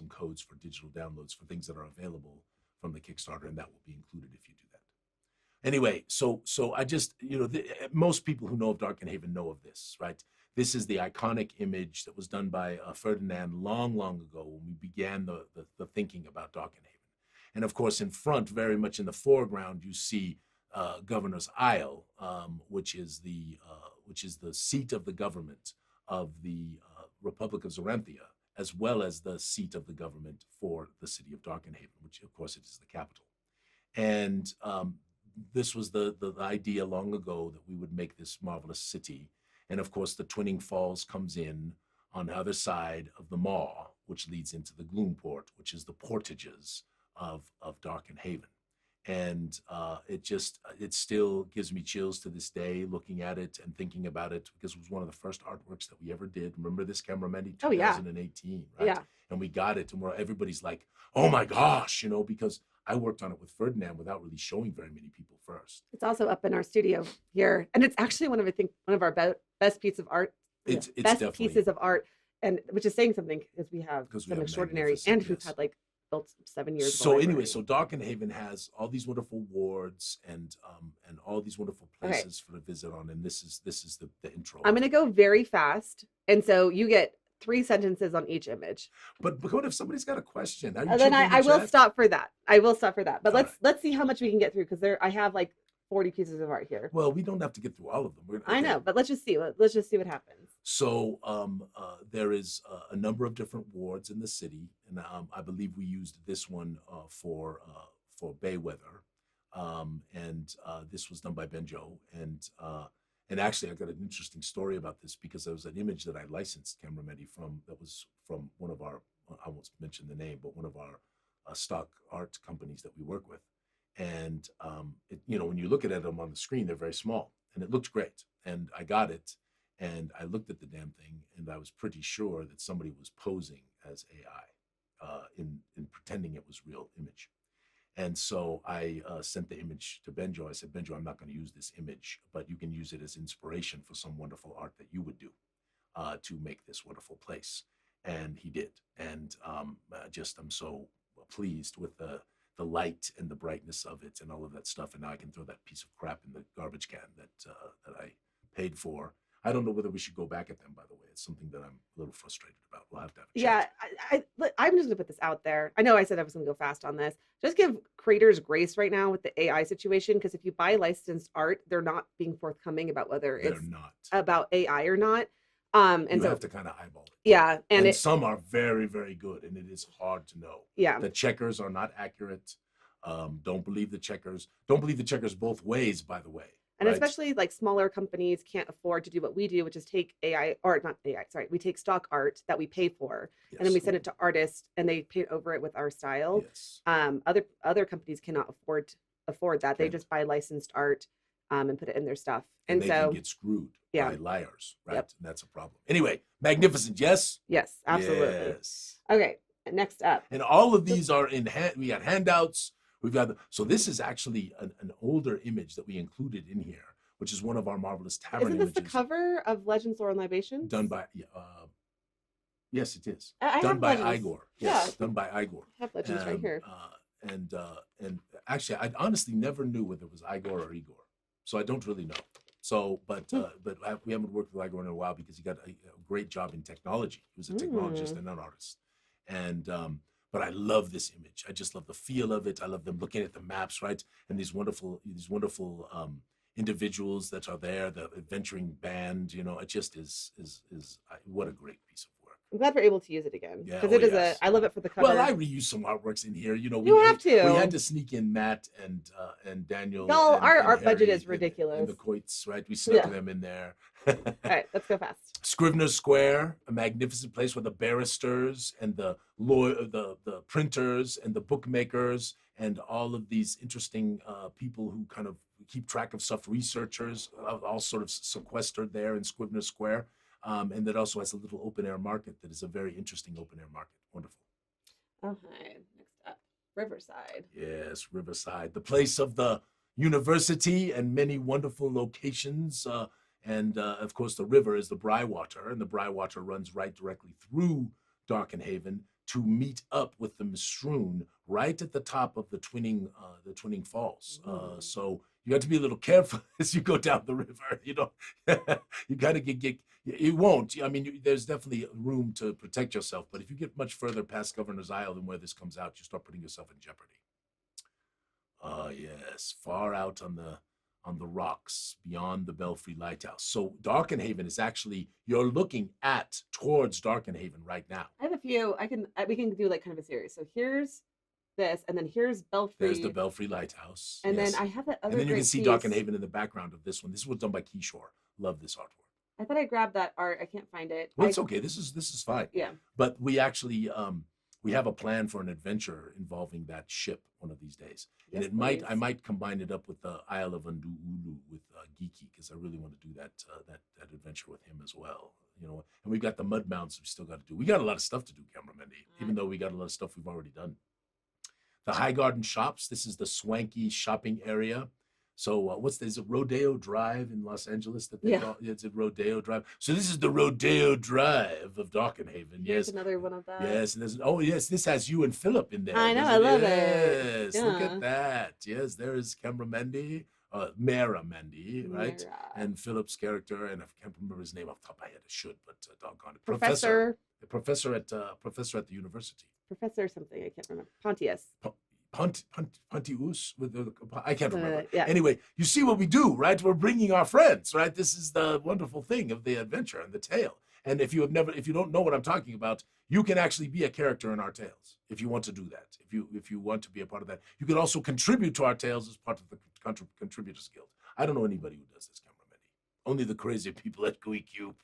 codes for digital downloads for things that are available from the Kickstarter, and that will be included if you do that. Anyway, so I just, most people who know of Darkenhaven know of this, right? This is the iconic image that was done by Ferdinand long, long ago when we began the thinking about Darkenhaven. And of course, in front, very much in the foreground, you see Governor's Isle, which is the seat of the government of the Republic of Zoranthia, as well as the seat of the government for the city of Darkenhaven, which of course it is the capital. And this was the idea long ago that we would make this marvelous city. And of course, the Twinning Falls comes in on the other side of the maw, which leads into the Gloomport, which is the portages of Darkenhaven. And it still gives me chills to this day looking at it and thinking about it, because it was one of the first artworks that we ever did. Remember this, Cameraman? 2018, right? Yeah. And we got it, and everybody's like, oh my gosh, because I worked on it with Ferdinand without really showing very many people first. It's also up in our studio here, and it's actually one of our best pieces of art. It's best definitely pieces of art, and which is saying something, because we have some extraordinary, and we've had built 7 years. So anyway, so Darkenhaven has all these wonderful wards and all these wonderful places for to visit on, and this is the intro. I'm going to go very fast, and so you get 3 sentences on each image. But what if somebody's got a question? Then I will stop for that. But let's see how much we can get through, because I have 40 pieces of art here. Well, we don't have to get through all of them. I know, but let's just see what happens. So there is a number of different wards in the city, and I believe we used this one for Bayweather, and this was done by Benjo. And actually, I got an interesting story about this because there was an image that I licensed Camerametti from that was from one of our, I won't mention the name, but one of our stock art companies that we work with. And when you look at them on the screen, they're very small, and it looked great. And I got it, and I looked at the damn thing, and I was pretty sure that somebody was posing as AI in pretending it was real image. And so I sent the image to Benjo. I said, Benjo, I'm not going to use this image, but you can use it as inspiration for some wonderful art that you would do to make this wonderful place. And he did. And I'm so pleased with the light and the brightness of it and all of that stuff. And now I can throw that piece of crap in the garbage can that I paid for. I don't know whether we should go back at them, by the way. It's something that I'm a little frustrated about. We'll have to have a chat. Yeah, I'm just going to put this out there. I know I said I was going to go fast on this. Just give creators grace right now with the AI situation, because if you buy licensed art, they're not being forthcoming about whether it's about AI or not. And you so have to kind of eyeball it. Yeah. And some are very, very good, and it is hard to know. Yeah. The checkers are not accurate. Don't believe the checkers. Don't believe the checkers both ways, by the way. And especially like smaller companies can't afford to do what we do, which is take we take stock art that we pay for, yes, and then we send it to artists and they paint over it with our style. Yes. Other companies cannot afford that. They just buy licensed art and put it in their stuff. And they so can get screwed by liars, right? Yep. And that's a problem. Anyway, magnificent, yes? Yes, absolutely. Yes. Okay, next up. And all of these are in hand. We got handouts. We've got so this is actually an older image that we included in here, which is one of our marvelous tavern images. Isn't this the cover of Legends, Lore, and Libations? Done by yes, it is. I done by Legends. Igor. Yes, done by Igor. I have Legends right here. And actually, I honestly never knew whether it was Igor or Igor, so I don't really know. So, but we haven't worked with Igor in a while because he got a great job in technology. He was a technologist and an artist, and. But I love this image. I just love the feel of it. I love them looking at the maps, right? And these wonderful individuals that are there, the adventuring band. It just is what a great piece of work. I'm glad we're able to use it again because I love it for the cover. Well, I reuse some artworks in here. You have to. We had to sneak in Matt and Daniel. No, our art Harry budget is ridiculous. And the Coits, right? We snuck them in there. All right, let's go fast. Scrivener's Square, a magnificent place where the barristers and the printers and the bookmakers and all of these interesting people who kind of keep track of stuff, researchers, all sort of sequestered there in Scrivener's Square. And that also has a little open air market that is a very interesting open air market. Wonderful. Okay, next up, Riverside. Yes, Riverside, the place of the university and many wonderful locations. And of course, the river is the Brywater, and the Brywater runs right directly through Darkenhaven to meet up with the Mistroon right at the top of the Twinning Falls. So you got to be a little careful as you go down the river. You got to get. It won't. I mean, there's definitely room to protect yourself, but if you get much further past Governor's Isle than where this comes out, you start putting yourself in jeopardy. Yes, far out on the rocks beyond the Belfry Lighthouse. So Darkenhaven is actually, you're looking towards Darkenhaven right now. I have a few. We can do like kind of a series. So here's this, and then here's Belfry. There's the Belfry Lighthouse. And then I have that other. And then you can see Darkenhaven in the background of this one. This was done by Keyshore. Love this artwork. I thought I grabbed that art. I can't find it. Well, it's okay. This is fine. Yeah. But we actually we have a plan for an adventure involving that ship one of these days. Yes, And I might combine it up with the Isle of Unduulu with Geeky, because I really want to do that adventure with him as well. And we've got the mud mounts we still got to do. We got a lot of stuff to do, Cameramendi, even though we got a lot of stuff we've already done. The High Garden Shops. This is the swanky shopping area. So there's a Rodeo Drive in Los Angeles that they call it's a Rodeo Drive. So this is the Rodeo Drive of Darkenhaven. Here's another one of that. Yes, and this has you and Philip in there. I know, I love it. Yes, look at that. Yes, there is Cameramendi, Mera Mendy, right? Mera. And Philip's character, and I can't remember his name off the top of my head. I should, but doggone it. Professor at the university. Professor something, I can't remember. Pontius. Pontius with I can't remember. Yeah. Anyway, you see what we do, right? We're bringing our friends, right? This is the wonderful thing of the adventure and the tale. And if you don't know what I'm talking about, you can actually be a character in our tales if you want to do that. If you want to be a part of that, you can also contribute to our tales as part of the Contributors Guild. I don't know anybody who does this, Cameraman. Only the crazy people at Gooey Cube.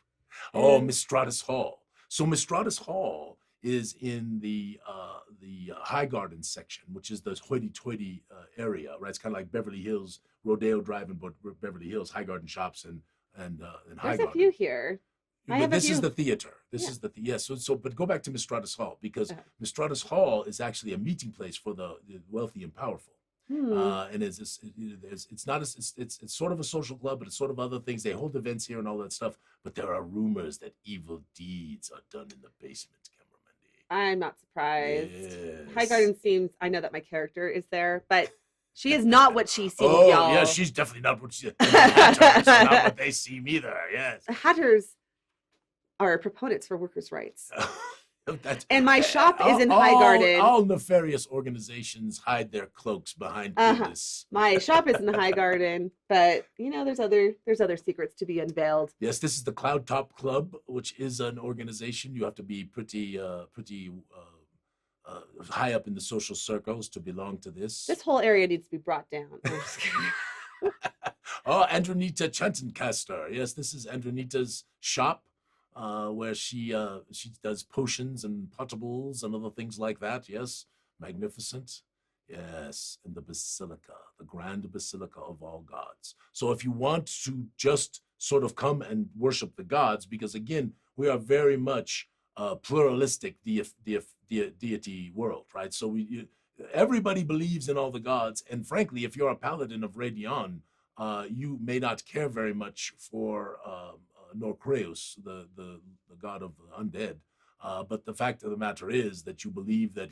Oh, Mistratus Hall. So Mistratus Hall is in the High Garden section, which is the hoity-toity area, right? It's kind of like Beverly Hills, Rodeo Drive in Beverly Hills, High Garden shops and High Garden. There's a few here. But this is the theater. This is the yes. So but go back to Mistratus Hall, because Mistratus Hall is actually a meeting place for the wealthy and powerful. And it's sort of a social club, but it's sort of other things. They hold events here and all that stuff. But there are rumors that evil deeds are done in the basement, Cameraman. I'm not surprised. Yes. High Garden seems. I know that my character is there, but she is not what she seems. Oh, y'all. yeah, she's definitely not what she. Hatters are not what they seem either. Yes. The Hatters are proponents for workers' rights. And my shop is in High Garden. All nefarious organizations hide their cloaks behind goodness. My shop is in High Garden, but there's other secrets to be unveiled. Yes, this is the Cloud Top Club, which is an organization. You have to be pretty high up in the social circles to belong to this. This whole area needs to be brought down. I'm just kidding. Oh, Andronita Chantoncaster. Yes, this is Andronita's shop. Where she does potions and potables and other things like that. Yes, magnificent. Yes, in the Basilica, the Grand Basilica of all gods. So if you want to just sort of come and worship the gods, because again, we are very much a pluralistic deity world, right? So everybody believes in all the gods, and frankly, if you're a paladin of Radion, you may not care very much for Norcreus, the god of the undead, but the fact of the matter is that you believe that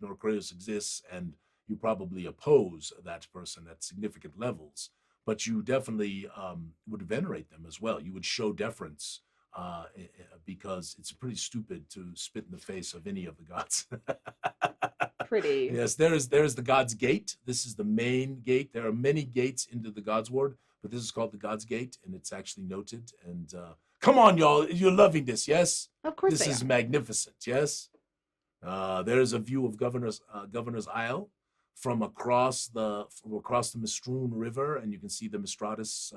Norcreus exists, and you probably oppose that person at significant levels, but you definitely would venerate them as well. You would show deference because it's pretty stupid to spit in the face of any of the gods. Pretty. Yes, there is the God's Gate. This is the main gate. There are many gates into the God's Ward, but this is called the God's Gate, and it's actually noted. And come on, y'all, you're loving this, yes? Of course, this is magnificent, yes. There is a view of Governor's Isle from across the Mistroon River, and you can see the Mistratus,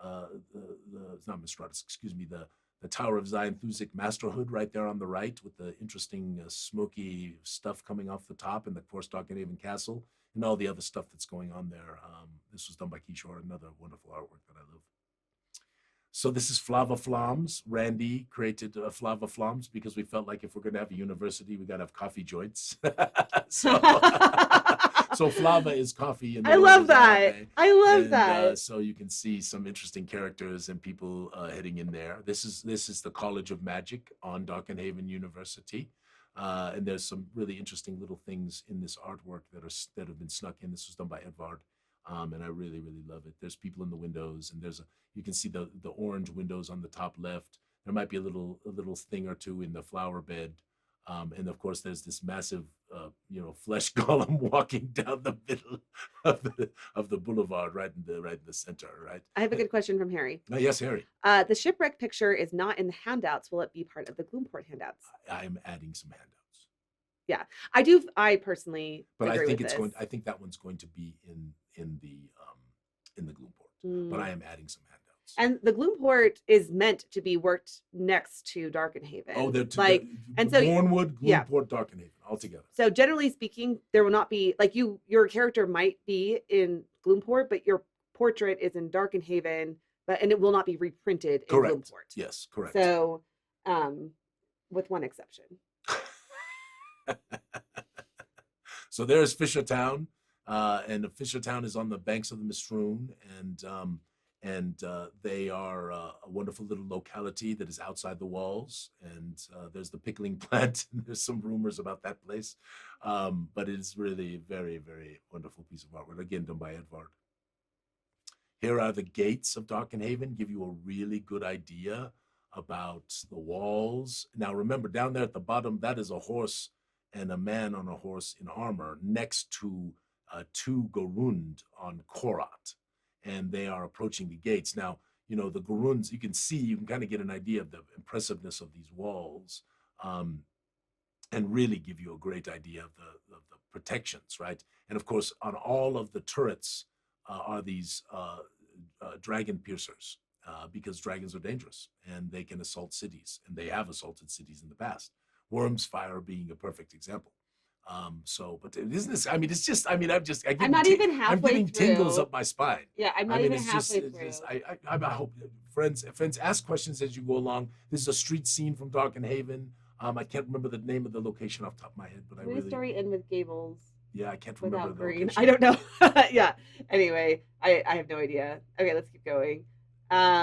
not Mistratus, excuse me, the Tower of Zyathé Masterhood right there on the right, with the interesting smoky stuff coming off the top, and of course Darkenhaven Castle and all the other stuff that's going on there. This was done by Kishore, another wonderful artwork that I love. So this is Flava Flams. Randy created Flava Flams because we felt like if we're going to have a university, we got to have coffee joints. So Flava is coffee. I love that. I love that. So you can see some interesting characters and people heading in there. This is the College of Magic on Darkenhaven University. And there's some really interesting little things in this artwork that have been snuck in. This was done by Edvard. And I really, really love it. There's people in the windows, and you can see the orange windows on the top left. There might be a little thing or two in the flower bed. And of course, there's this massive, flesh golem walking down the middle of the boulevard, right in the center, right? I have a good question from Harry. Yes, Harry. The shipwreck picture is not in the handouts. Will it be part of the Gloomport handouts? I'm adding some handouts. Yeah, I do. I personally, but agree I think with it's this. I think that one's going to be in the Gloomport. But I am adding some handouts. And the Gloomport is meant to be worked next to Darkenhaven. Oh, they're and so Bournewood, Gloomport, Darkenhaven all together. So generally speaking, there will not be your character might be in Gloomport, but your portrait is in Darkenhaven, and it will not be reprinted in Gloomport. Yes, correct. So, with one exception. So there is Fishertown, and Fishertown is on the banks of the Mistroon, and they are a wonderful little locality that is outside the walls. And there's the pickling plant, and there's some rumors about that place, but it's really a very, very wonderful piece of artwork, again done by Edvard. Here are the gates of Darkenhaven, give you a really good idea about the walls. Now remember, down there at the bottom, that is a horse and a man on a horse in armor next to two Gorund on Korat, and they are approaching the gates. Now, the Gorunds, you can kind of get an idea of the impressiveness of these walls, and really give you a great idea of the protections, right? And of course, on all of the turrets are these dragon piercers, because dragons are dangerous and they can assault cities, and they have assaulted cities in the past. Worm's Fire being a perfect example. But isn't this? I mean, it's just. I mean, I'm not even halfway I'm getting tingles through. up my spine. Yeah, I'm not even halfway through. I hope friends ask questions as you go along. This is a street scene from Darkenhaven. I can't remember the name of the location off the top of my head, but Where's story end with Gables? Yeah, I can't remember the green. location. I don't know. Yeah. Anyway, I have no idea. Okay, let's keep going.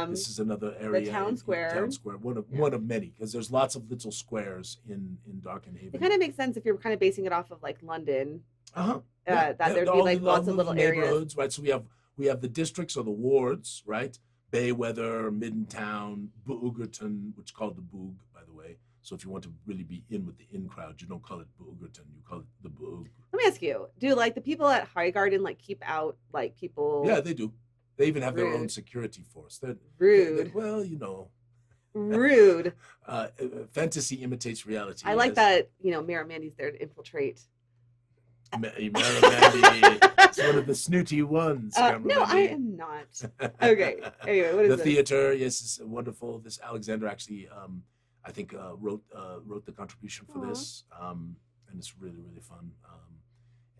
This is another area. The town square. Town square, one of many, because there's lots of little squares in Darkenhaven. It kind of makes sense if you're kind of basing it off of like London. That there'd be like lots of little neighborhoods, areas, right? So we have the districts or the wards, right? Bayweather, Middentown, Boogerton, which is called the Boog, by the way. So if you want to really be in with the in crowd, you don't call it Boogerton, you call it the Boog. Let me ask you: do like the people at Highgarden like keep out like people? Yeah, they do. They even have their own security force. They're rude. Well, rude. Fantasy imitates reality. I like that. Mara Mandy's there to infiltrate. Mara Mandy is one of the snooty ones. No, I am not. Okay. Anyway, what is the this? theater? Yes, it's wonderful. This Alexander actually, I think, wrote the contribution for this, and it's really, really fun.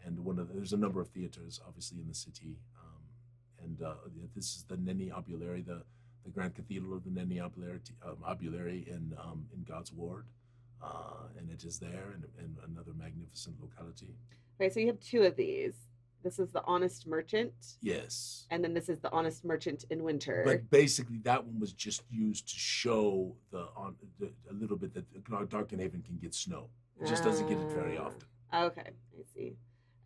And there's a number of theaters, obviously, in the city. And this is the Neni Obulary, the Grand Cathedral of the Neni Obulary in God's Ward, and it is there in another magnificent locality. Okay, so you have two of these. This is the Honest Merchant. Yes. And then this is the Honest Merchant in Winter. But basically, that one was just used to show a little bit that Darkenhaven can get snow. It just doesn't get it very often. Okay, I see.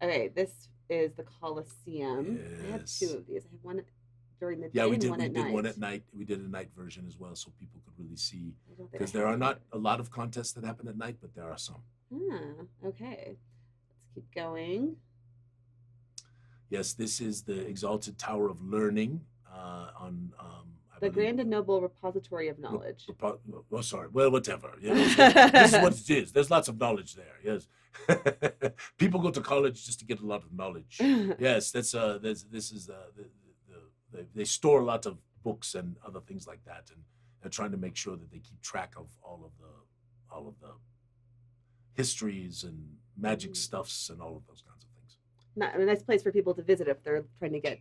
Okay, this is the Colosseum. Yes. I have two of these. I have one during the day and one at night. We did one at night. We did a night version as well, so people could really see. Because there are not a lot of contests that happen at night, but there are some. Okay. Let's keep going. Yes, this is the Exalted Tower of Learning on. The Grand and Noble Repository of Knowledge. Sorry. Well, whatever. This is what it is. There's lots of knowledge there. Yes. People go to college just to get a lot of knowledge. Yes, this is they store a lot of books and other things like that, and they're trying to make sure that they keep track of all of the histories and magic stuffs and all of those kinds of things. A nice place for people to visit if they're trying to get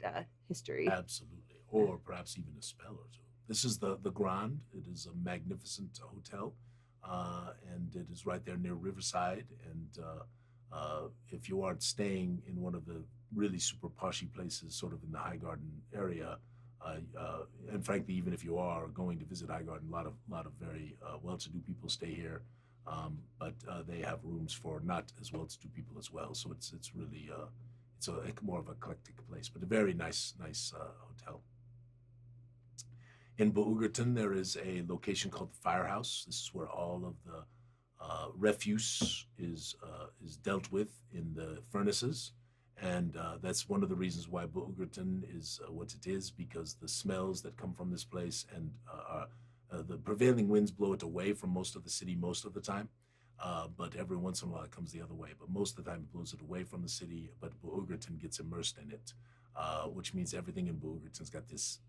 history. Absolutely. Or perhaps even a spell or two. This is the Grand. It is a magnificent hotel, and it is right there near Riverside. And if you aren't staying in one of the really super poshy places, sort of in the Highgarden area, and frankly, even if you are going to visit Highgarden, a lot of very well-to-do people stay here, but they have rooms for not as well-to-do people as well. So it's really it's a more of an eclectic place, but a very nice hotel. In Boogerton, there is a location called the Firehouse. This is where all of the refuse is dealt with in the furnaces, and that's one of the reasons why Boogerton is what it is, because the smells that come from this place and the prevailing winds blow it away from most of the city most of the time, but every once in a while it comes the other way. But most of the time it blows it away from the city, but Boogerton gets immersed in it, which means everything in Boogerton's got this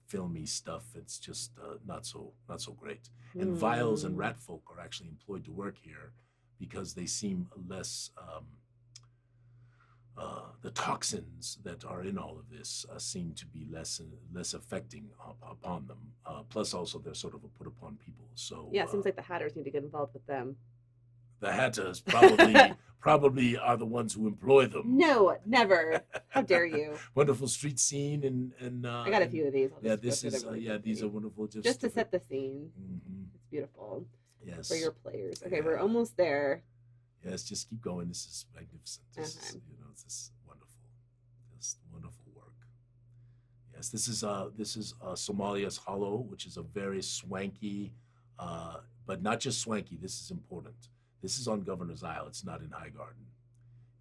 filmy stuff. It's just not so great. And vials and rat folk are actually employed to work here because they seem less the toxins that are in all of this seem to be less affecting upon them. Plus also they're sort of a put upon people. So yeah, it seems like the Hatters need to get involved with them. The Hatters probably are the ones who employ them. No, never. How dare you? Wonderful street scene and I got a few of these. These are wonderful. Just to set the scene. Mm-hmm. It's beautiful. Yes. For your players. Okay, we're almost there. Yes, just keep going. This is magnificent. This is wonderful work. Yes, this is Somalia's Hollow, which is a very swanky, but not just swanky. This is important. This is on Governor's Isle. It's not in Highgarden.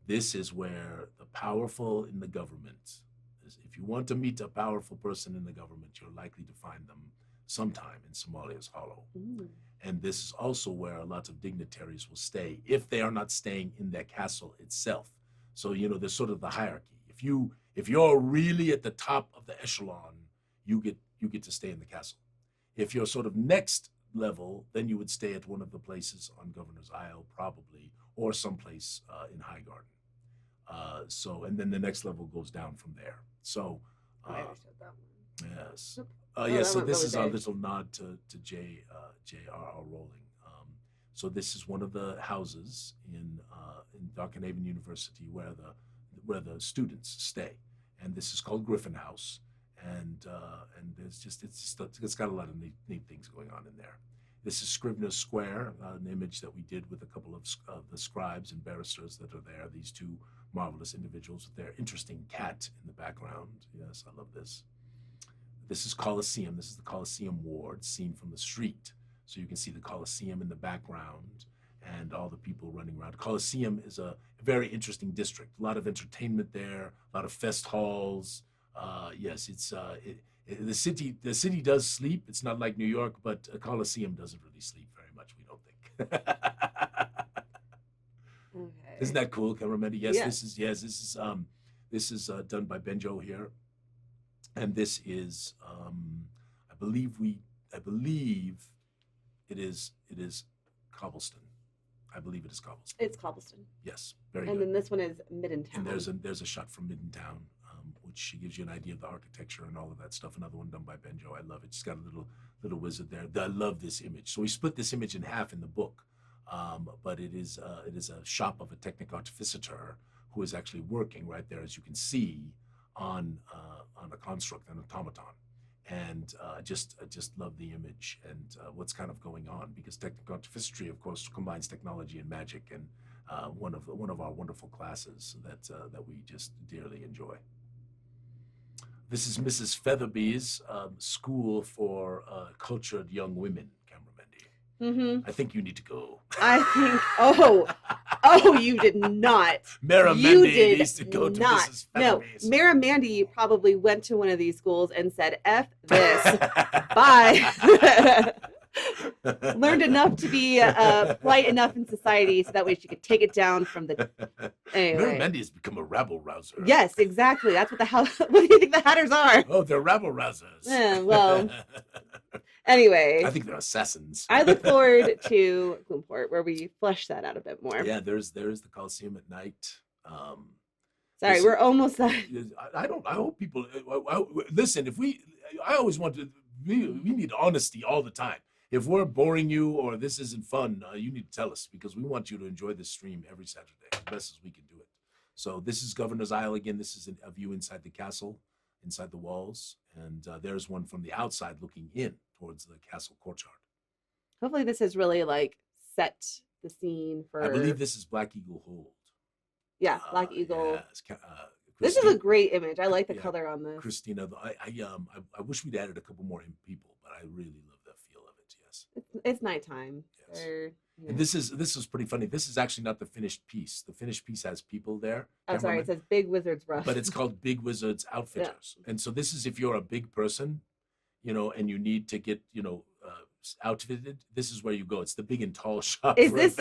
This is where the powerful in the government, if you want to meet a powerful person in the government, you're likely to find them sometime in Somalia's Hollow. Ooh. And this is also where a lot of dignitaries will stay if they are not staying in their castle itself. So, you know, there's sort of the hierarchy. If you're really at the top of the echelon, you get to stay in the castle. If you're sort of next level, then you would stay at one of the places on Governor's Isle, probably, or someplace in Highgarden. And then the next level goes down from there. So, I understood that one. yes. Oh, Yes, so that went this really is our big. little nod to J.R.R. Rowling. So this is one of the houses in Darkenhaven University where the students stay, and this is called Griffin House, and it's got a lot of neat things going on in there. This is Scrivener's Square, an image that we did with a couple of the scribes and barristers that are there. These two marvelous individuals with their interesting cat in the background. Yes, I love this. This is Colosseum. This is the Colosseum ward seen from the street. So you can see the Colosseum in the background and all the people running around. Colosseum is a very interesting district. A lot of entertainment there, a lot of fest halls. Yes, the city does sleep. It's not like New York, but Colosseum doesn't really sleep very much, we don't think. Okay. Isn't that cool, Cameraman? Yes, Yeah. this is done by Benjo here. And this is, I believe it is cobblestone. I believe it is cobblestone. It's cobblestone. Yes, very And good. then this one is Middentown. And there's a shot from Middentown, which gives you an idea of the architecture and all of that stuff. Another one done by Benjo. I love it. She's got a little wizard there. I love this image. So we split this image in half in the book, but it is a shop of a technic artificer who is actually working right there, as you can see, on a construct, an automaton. And I just love the image and what's kind of going on, because technical artificery, of course, combines technology and magic, and one of our wonderful classes that we just dearly enjoy. This is Mrs. Featherby's school for cultured young women, Cameraman. I think you need to go. I think. You did not. Mara You Mendy did needs to go to not. Mrs. No, Featherby's. Mara Mandy probably went to one of these schools and said, "F this, bye." Learned enough to be polite enough in society, so that way she could take it down from the. Anyway. Mara Mendy has become a rabble rouser. Yes, exactly. That's what the hell. What do you think the Hatters are? Oh, they're rabble rousers. Well. Anyway, I think they're assassins. I look forward to Gloomport, where we flesh that out a bit more. Yeah, there's the Coliseum at night. Sorry, we're almost done. I hope people listen. I always want to. We need honesty all the time. If we're boring you or this isn't fun, you need to tell us, because we want you to enjoy this stream every Saturday as best as we can do it. So this is Governor's Isle again. This is a view inside the castle, inside the walls, and there's one from the outside looking in towards the castle courtyard. Hopefully, this has really like set the scene for. I believe this is Black Eagle Hold. Yeah, Black Eagle. Yes. This is a great image. I like the yeah, color on this. Christina, I wish we'd added a couple more people, but I really love the feel of it. Yes. It's nighttime. Yes. Yeah. And this is pretty funny. This is actually not the finished piece. The finished piece has people there. Oh, sorry. It says Big Wizard's Rush. But it's called Big Wizard's Outfitters. Yeah. And so this is if you're a big person, and you need to get, outfitted. This is where you go. It's the big and tall shop. Is this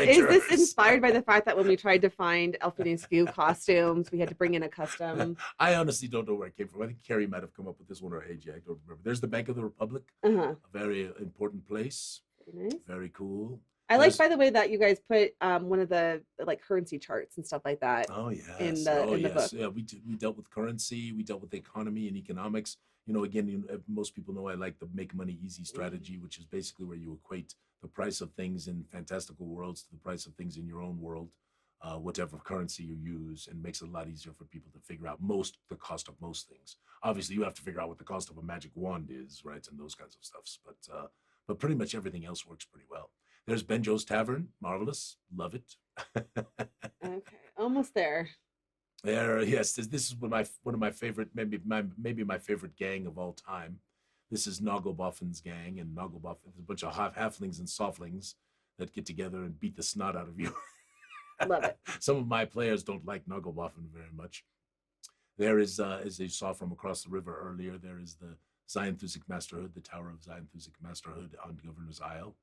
inspired by the fact that when we tried to find Alphinius Goo costumes, we had to bring in a custom? I honestly don't know where it came from. I think Carrie might have come up with this one, or AJ. I don't remember. There's the Bank of the Republic, a very important place. Very nice. Very cool. I like, by the way, that you guys put one of the like currency charts and stuff like that. Oh yeah. In the book. Yeah, we dealt with currency. We dealt with the economy and economics. Again, most people know I like the make money easy strategy, which is basically where you equate the price of things in fantastical worlds to the price of things in your own world, whatever currency you use, and makes it a lot easier for people to figure out the cost of most things. Obviously, you have to figure out what the cost of a magic wand is, right, and those kinds of stuffs. But pretty much everything else works pretty well. There's Benjo's Tavern, marvelous, love it. Okay, almost there. Yes, this is one of my favorite, maybe my favorite gang of all time. This is Noggleboffin's gang, and Noggleboffin is a bunch of halflings and softlings that get together and beat the snot out of you. Love it. Some of my players don't like Nagelwaffen very much. There is, as you saw from across the river earlier, there is the Zyathé Masterhood, the Tower of Zyathé Masterhood on Governor's Isle.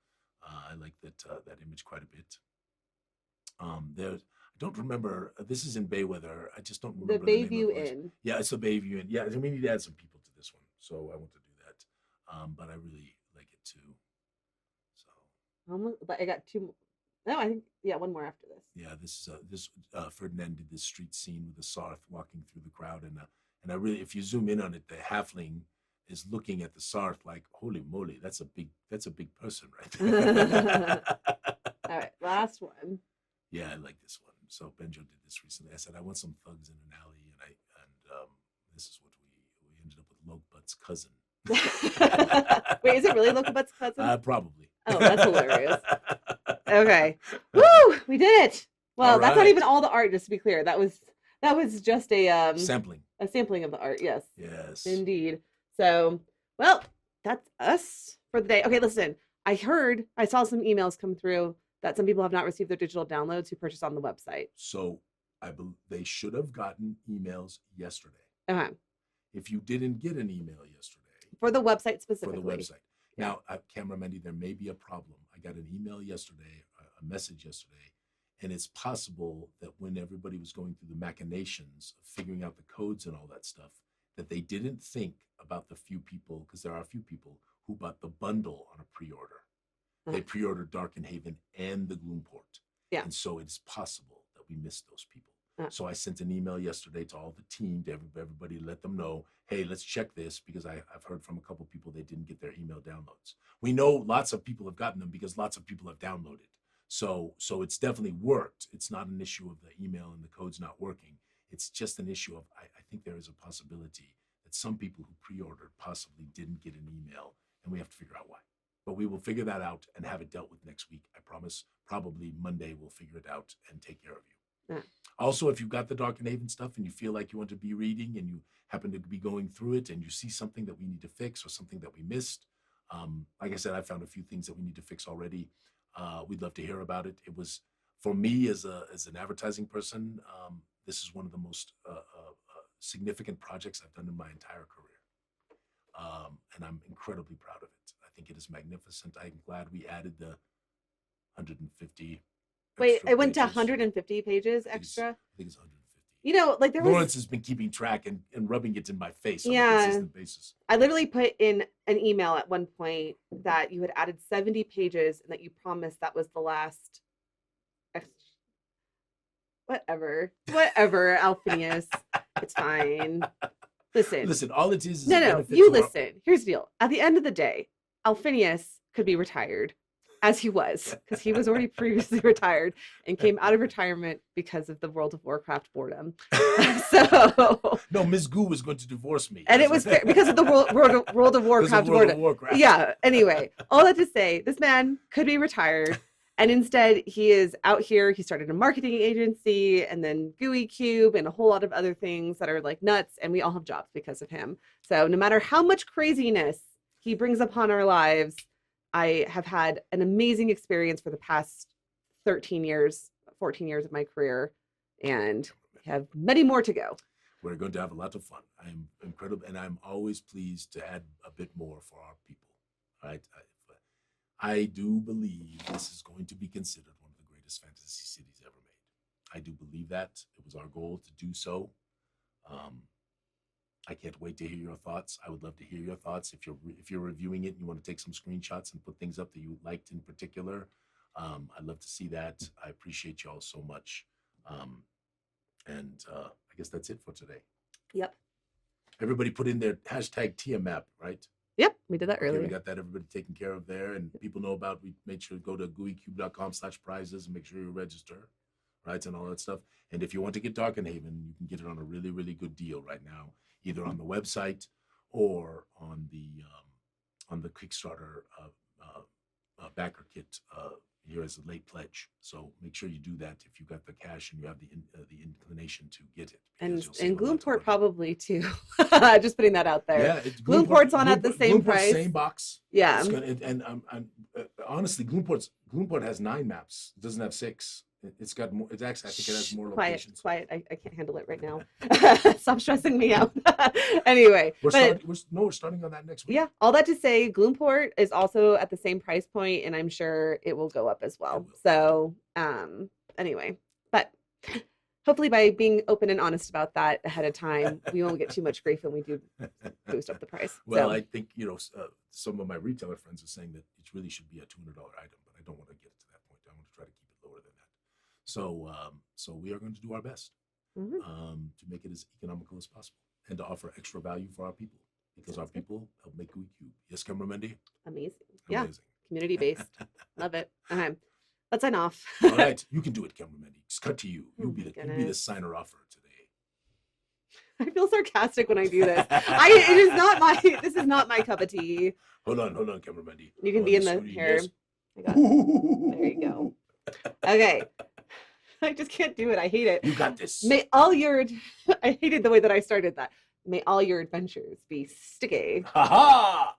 I like that image quite a bit. I don't remember. This is in Bayweather. I just don't remember The the name Bayview of it. Inn. Yeah, it's the Bayview Inn. Yeah, we need to add some people to this one, so I want to do that. But I really like it too. So. But I got two more. No, I think one more after this. Yeah, this Ferdinand did this street scene with the Sarth walking through the crowd, and I really, if you zoom in on it, the halfling is looking at the Sarth like, holy moly, that's a big person right there. All right, last one. Yeah, I like this one. So Benjo did this recently. I said I want some thugs in an alley, and this is what we ended up with Lokebutt's cousin. Wait, is it really Lokebutt's cousin? Probably. Oh, that's hilarious. Okay. Woo! We did it. Well, that's not even all the art, just to be clear. That was just a sampling. A sampling of the art, yes. Yes. Indeed. So, well, that's us for the day. Okay, listen. I saw some emails come through that some people have not received their digital downloads who purchased on the website. So I believe they should have gotten emails yesterday. Okay. If you didn't get an email yesterday. For the website specifically. For the website. Now, Camera Mendy, there may be a problem. I got an email yesterday, a message yesterday, and it's possible that when everybody was going through the machinations of figuring out the codes and all that stuff, that they didn't think about the few people, because there are a few people who bought the bundle on a pre-order. They pre-ordered Darkenhaven and the Gloomport. Yeah. And so it's possible that we missed those people. So I sent an email yesterday to all the team, to everybody, let them know, hey, let's check this, because I've heard from a couple people they didn't get their email downloads. We know lots of people have gotten them because lots of people have downloaded. So it's definitely worked. It's not an issue of the email and the code's not working. It's just an issue of, I think there is a possibility that some people who pre-ordered possibly didn't get an email, and we have to figure out why. But we will figure that out and have it dealt with next week. I promise. Probably Monday we'll figure it out and take care of you. Yeah. Also, if you've got the Darkenhaven stuff and you feel like you want to be reading and you happen to be going through it and you see something that we need to fix or something that we missed, like I said, I found a few things that we need to fix already. We'd love to hear about it. It was, for me as an advertising person, this is one of the most significant projects I've done in my entire career. And I'm incredibly proud of it. I think it is magnificent. I'm glad we added the 150. Wait, it went to 150 pages extra? I think it's 150. You know, like Lawrence has been keeping track and rubbing it in my face on a consistent basis. I literally put in an email at one point that you had added 70 pages and that you promised that was the last. Whatever, Alphinius. It's fine. Listen. All it is no. You listen. Here's the deal. At the end of the day, Alphinius could be retired, as he was, because he was already previously retired and came out of retirement because of the World of Warcraft boredom. So no, Ms. Goo was going to divorce me, and it was fair because of the World of Warcraft boredom. Yeah. Anyway, all that to say, this man could be retired. And instead, he is out here. He started a marketing agency and then Gooey Cube and a whole lot of other things that are like nuts. And we all have jobs because of him. So no matter how much craziness he brings upon our lives, I have had an amazing experience for the past 14 years of my career, and have many more to go. We're going to have a lot of fun. I'm incredible. And I'm always pleased to add a bit more for our people. Right? I do believe this is going to be considered one of the greatest fantasy cities ever made. I do believe that. It was our goal to do so. I can't wait to hear your thoughts. I would love to hear your thoughts. If you're reviewing it and you want to take some screenshots and put things up that you liked in particular, I'd love to see that. I appreciate you all so much. And I guess that's it for today. Yep. Everybody put in their hashtag TMAP, right? Yep, we did that earlier. We got that everybody taken care of there, and people know about. We made sure to go to gooeycube.com/prizes and make sure you register, right, and all that stuff. And if you want to get Darkenhaven, you can get it on a really, really good deal right now, either on the website or on the Kickstarter backer kit here as a late pledge. So make sure you do that if you've got the cash and you have the inclination to get it. And Gloomport probably too. Just putting that out there. Yeah, Gloomport's on at the same price. Same box. Yeah. And honestly, Gloomport's Gloomsport has 9 maps. It doesn't have 6. It's got more. It's actually, I think it has more locations. Quiet. I can't handle it right now. Stop stressing me out. Anyway, We're starting on that next week. Yeah, all that to say, Gloomport is also at the same price point, and I'm sure it will go up as well. So, anyway, but hopefully by being open and honest about that ahead of time, we won't get too much grief when we do boost up the price. Well, so. I think, some of my retailer friends are saying that it really should be a $200 item, but I don't want to get it to that point. I want to try to keep it lower than that. So we are going to do our best to make it as economical as possible and to offer extra value for our people, because our people help make Gooey Cube. Yes, Camera Mendy? Amazing. Yeah, community-based. Love it. Okay, let's sign off. All right, you can do it, Camera Mendy. Just cut to you. You'll be the signer offer today. I feel sarcastic when I do this. This is not my cup of tea. Hold on, Camera Mendy. You can be in the here. There you go. Okay. I just can't do it. I hate it. You got this. I hated the way that I started that. May all your adventures be sticky. Ha ha!